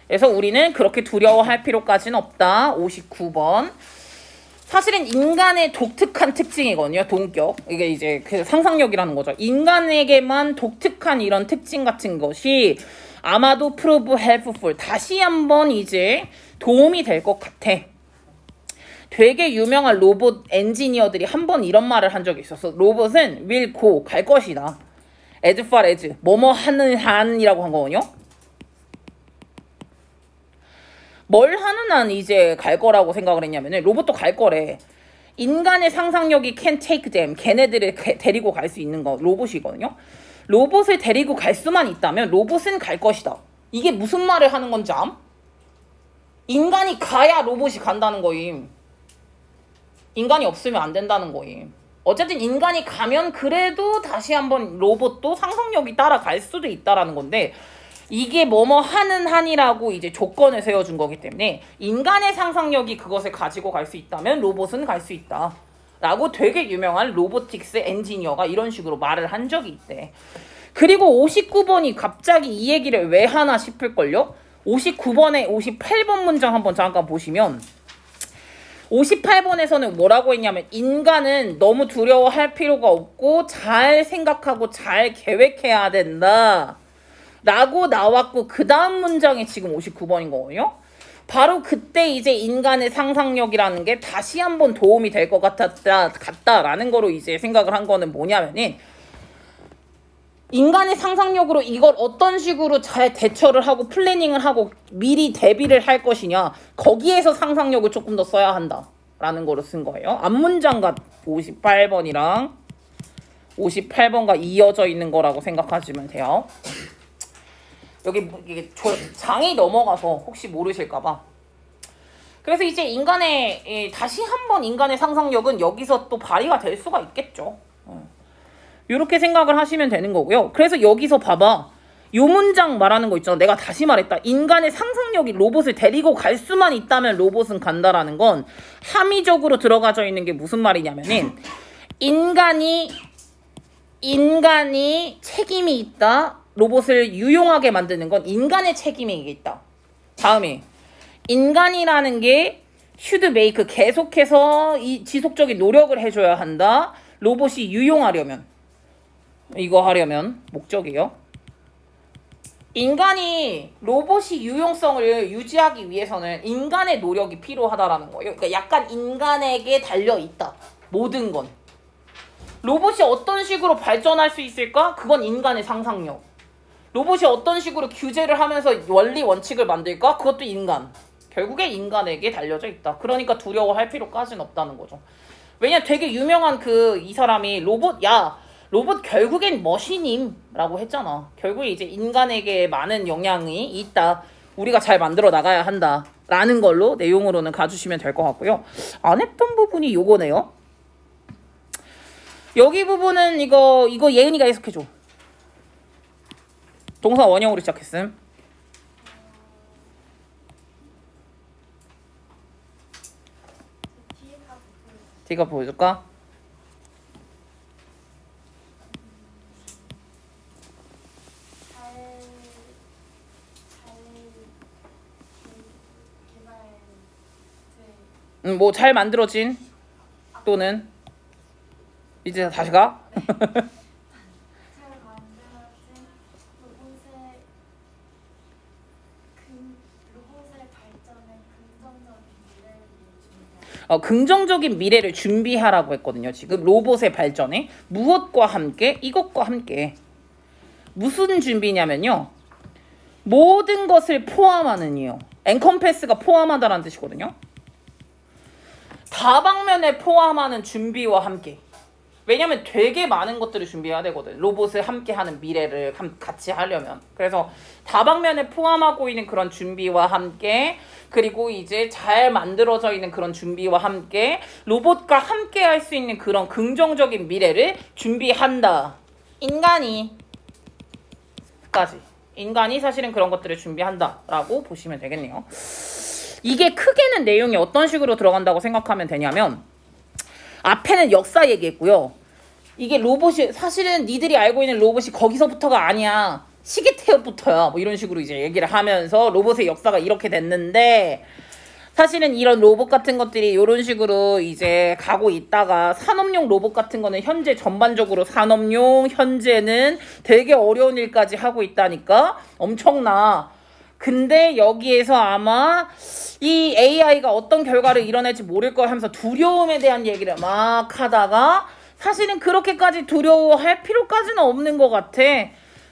A: 그래서 우리는 그렇게 두려워할 필요까지는 없다. 59번. 사실은 인간의 독특한 특징이거든요. 동격. 이게 이제 그 상상력이라는 거죠. 인간에게만 독특한 이런 특징 같은 것이 아마도 prove helpful. 다시 한번 이제 도움이 될 것 같아. 되게 유명한 로봇 엔지니어들이 한 번 이런 말을 한 적이 있었어. 로봇은 will go, 갈 것이다. as far as, 뭐뭐 하는 한이라고 한 거거든요. 뭘 하는 한 이제 갈 거라고 생각을 했냐면은 로봇도 갈 거래. 인간의 상상력이 can take them. 걔네들을 데리고 갈 수 있는 거 로봇이거든요. 로봇을 데리고 갈 수만 있다면 로봇은 갈 것이다. 이게 무슨 말을 하는 건지 암? 인간이 가야 로봇이 간다는 거임. 인간이 없으면 안 된다는 거임. 어쨌든 인간이 가면 그래도 다시 한번 로봇도 상상력이 따라갈 수도 있다라는 건데 이게 뭐뭐 하는 한이라고 이제 조건을 세워준 거기 때문에 인간의 상상력이 그것을 가지고 갈 수 있다면 로봇은 갈 수 있다. 라고 되게 유명한 로보틱스 엔지니어가 이런 식으로 말을 한 적이 있대. 그리고 59번이 갑자기 이 얘기를 왜 하나 싶을걸요? 59번에 58번 문장 한번 잠깐 보시면 58번에서는 뭐라고 했냐면 인간은 너무 두려워할 필요가 없고 잘 생각하고 잘 계획해야 된다. 라고 나왔고 그 다음 문장이 지금 59번인 거거든요. 바로 그때 이제 인간의 상상력이라는 게 다시 한번 도움이 될 것 같다라는 거로 이제 생각을 한 거는 뭐냐면은 인간의 상상력으로 이걸 어떤 식으로 잘 대처를 하고 플래닝을 하고 미리 대비를 할 것이냐 거기에서 상상력을 조금 더 써야 한다라는 거로 쓴 거예요. 앞문장과 58번이랑 58번과 이어져 있는 거라고 생각하시면 돼요. 여기 이게 장이 넘어가서 혹시 모르실까봐 그래서 이제 다시 한번 인간의 상상력은 여기서 또 발휘가 될 수가 있겠죠. 이렇게 생각을 하시면 되는 거고요. 그래서 여기서 봐봐. 요 문장 말하는 거 있잖아. 내가 다시 말했다. 인간의 상상력이 로봇을 데리고 갈 수만 있다면 로봇은 간다라는 건 함의적으로 들어가져 있는 게 무슨 말이냐면은 인간이 책임이 있다. 로봇을 유용하게 만드는 건 인간의 책임이 있다. 다음에 인간이라는 게 should make 계속해서 지속적인 노력을 해줘야 한다. 로봇이 유용하려면 이거 하려면 목적이요. 로봇이 유용성을 유지하기 위해서는 인간의 노력이 필요하다라는 거예요. 그러니까 약간 인간에게 달려있다. 모든 건. 로봇이 어떤 식으로 발전할 수 있을까? 그건 인간의 상상력. 로봇이 어떤 식으로 규제를 하면서 원리 원칙을 만들까? 그것도 인간. 결국에 인간에게 달려져 있다. 그러니까 두려워할 필요까지는 없다는 거죠. 왜냐 되게 유명한 이 사람이 로봇 결국엔 머신임라고 했잖아. 결국에 이제 인간에게 많은 영향이 있다. 우리가 잘 만들어 나가야 한다. 라는 걸로 내용으로는 가주시면 될 것 같고요. 안 했던 부분이 요거네요. 여기 부분은 이거 예은이가 해석해줘. 동사 원형으로 시작했음. 뒤가 보여줄까? 뭐 잘 만들어진 또는 이제 다시 가? 긍정적인 미래를 준비하라고 했거든요. 지금 로봇의 발전에 무엇과 함께? 이것과 함께. 무슨 준비냐면요. 모든 것을 포함하는 이요. encompass가 포함하다라는 뜻이거든요. 다방면에 포함하는 준비와 함께. 왜냐면 되게 많은 것들을 준비해야 되거든. 로봇을 함께하는 미래를 같이 하려면. 그래서 다방면에 포함하고 있는 그런 준비와 함께, 그리고 이제 잘 만들어져 있는 그런 준비와 함께 로봇과 함께 할 수 있는 그런 긍정적인 미래를 준비한다. 인간이 사실은 그런 것들을 준비한다 라고 보시면 되겠네요. 이게 크게는 내용이 어떤 식으로 들어간다고 생각하면 되냐면, 앞에는 역사 얘기했고요. 이게 로봇이 사실은 니들이 알고 있는 로봇이 거기서부터가 아니야. 시계태엽부터야. 뭐 이런 식으로 이제 얘기를 하면서 로봇의 역사가 이렇게 됐는데, 사실은 이런 로봇 같은 것들이 이런 식으로 이제 가고 있다가 산업용 로봇 같은 거는 현재 전반적으로 산업용, 현재는 되게 어려운 일까지 하고 있다니까. 엄청나. 근데 여기에서 아마 이 AI가 어떤 결과를 이뤄낼지 모를 걸 하면서 두려움에 대한 얘기를 막 하다가 사실은 그렇게까지 두려워할 필요까지는 없는 것 같아.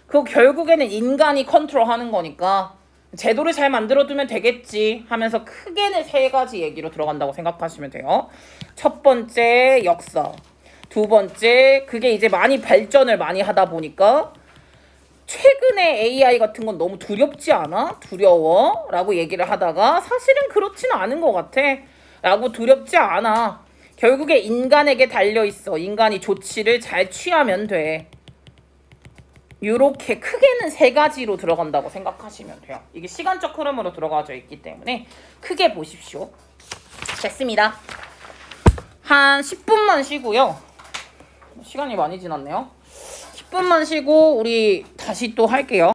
A: 그 결국에는 인간이 컨트롤하는 거니까 제도를 잘 만들어두면 되겠지 하면서 크게는 3가지 얘기로 들어간다고 생각하시면 돼요. 첫 번째 역사, 두 번째 그게 이제 많이 발전을 많이 하다 보니까 최근에 AI 같은 건 너무 두렵지 않아? 두려워? 라고 얘기를 하다가 사실은 그렇지는 않은 것 같아. 라고 두렵지 않아. 결국에 인간에게 달려있어. 인간이 조치를 잘 취하면 돼. 요렇게 크게는 3가지로 들어간다고 생각하시면 돼요. 이게 시간적 흐름으로 들어가져 있기 때문에 크게 보십시오. 됐습니다. 한 10분만 쉬고요. 시간이 많이 지났네요. 10분만 쉬고 우리 다시 또 할게요.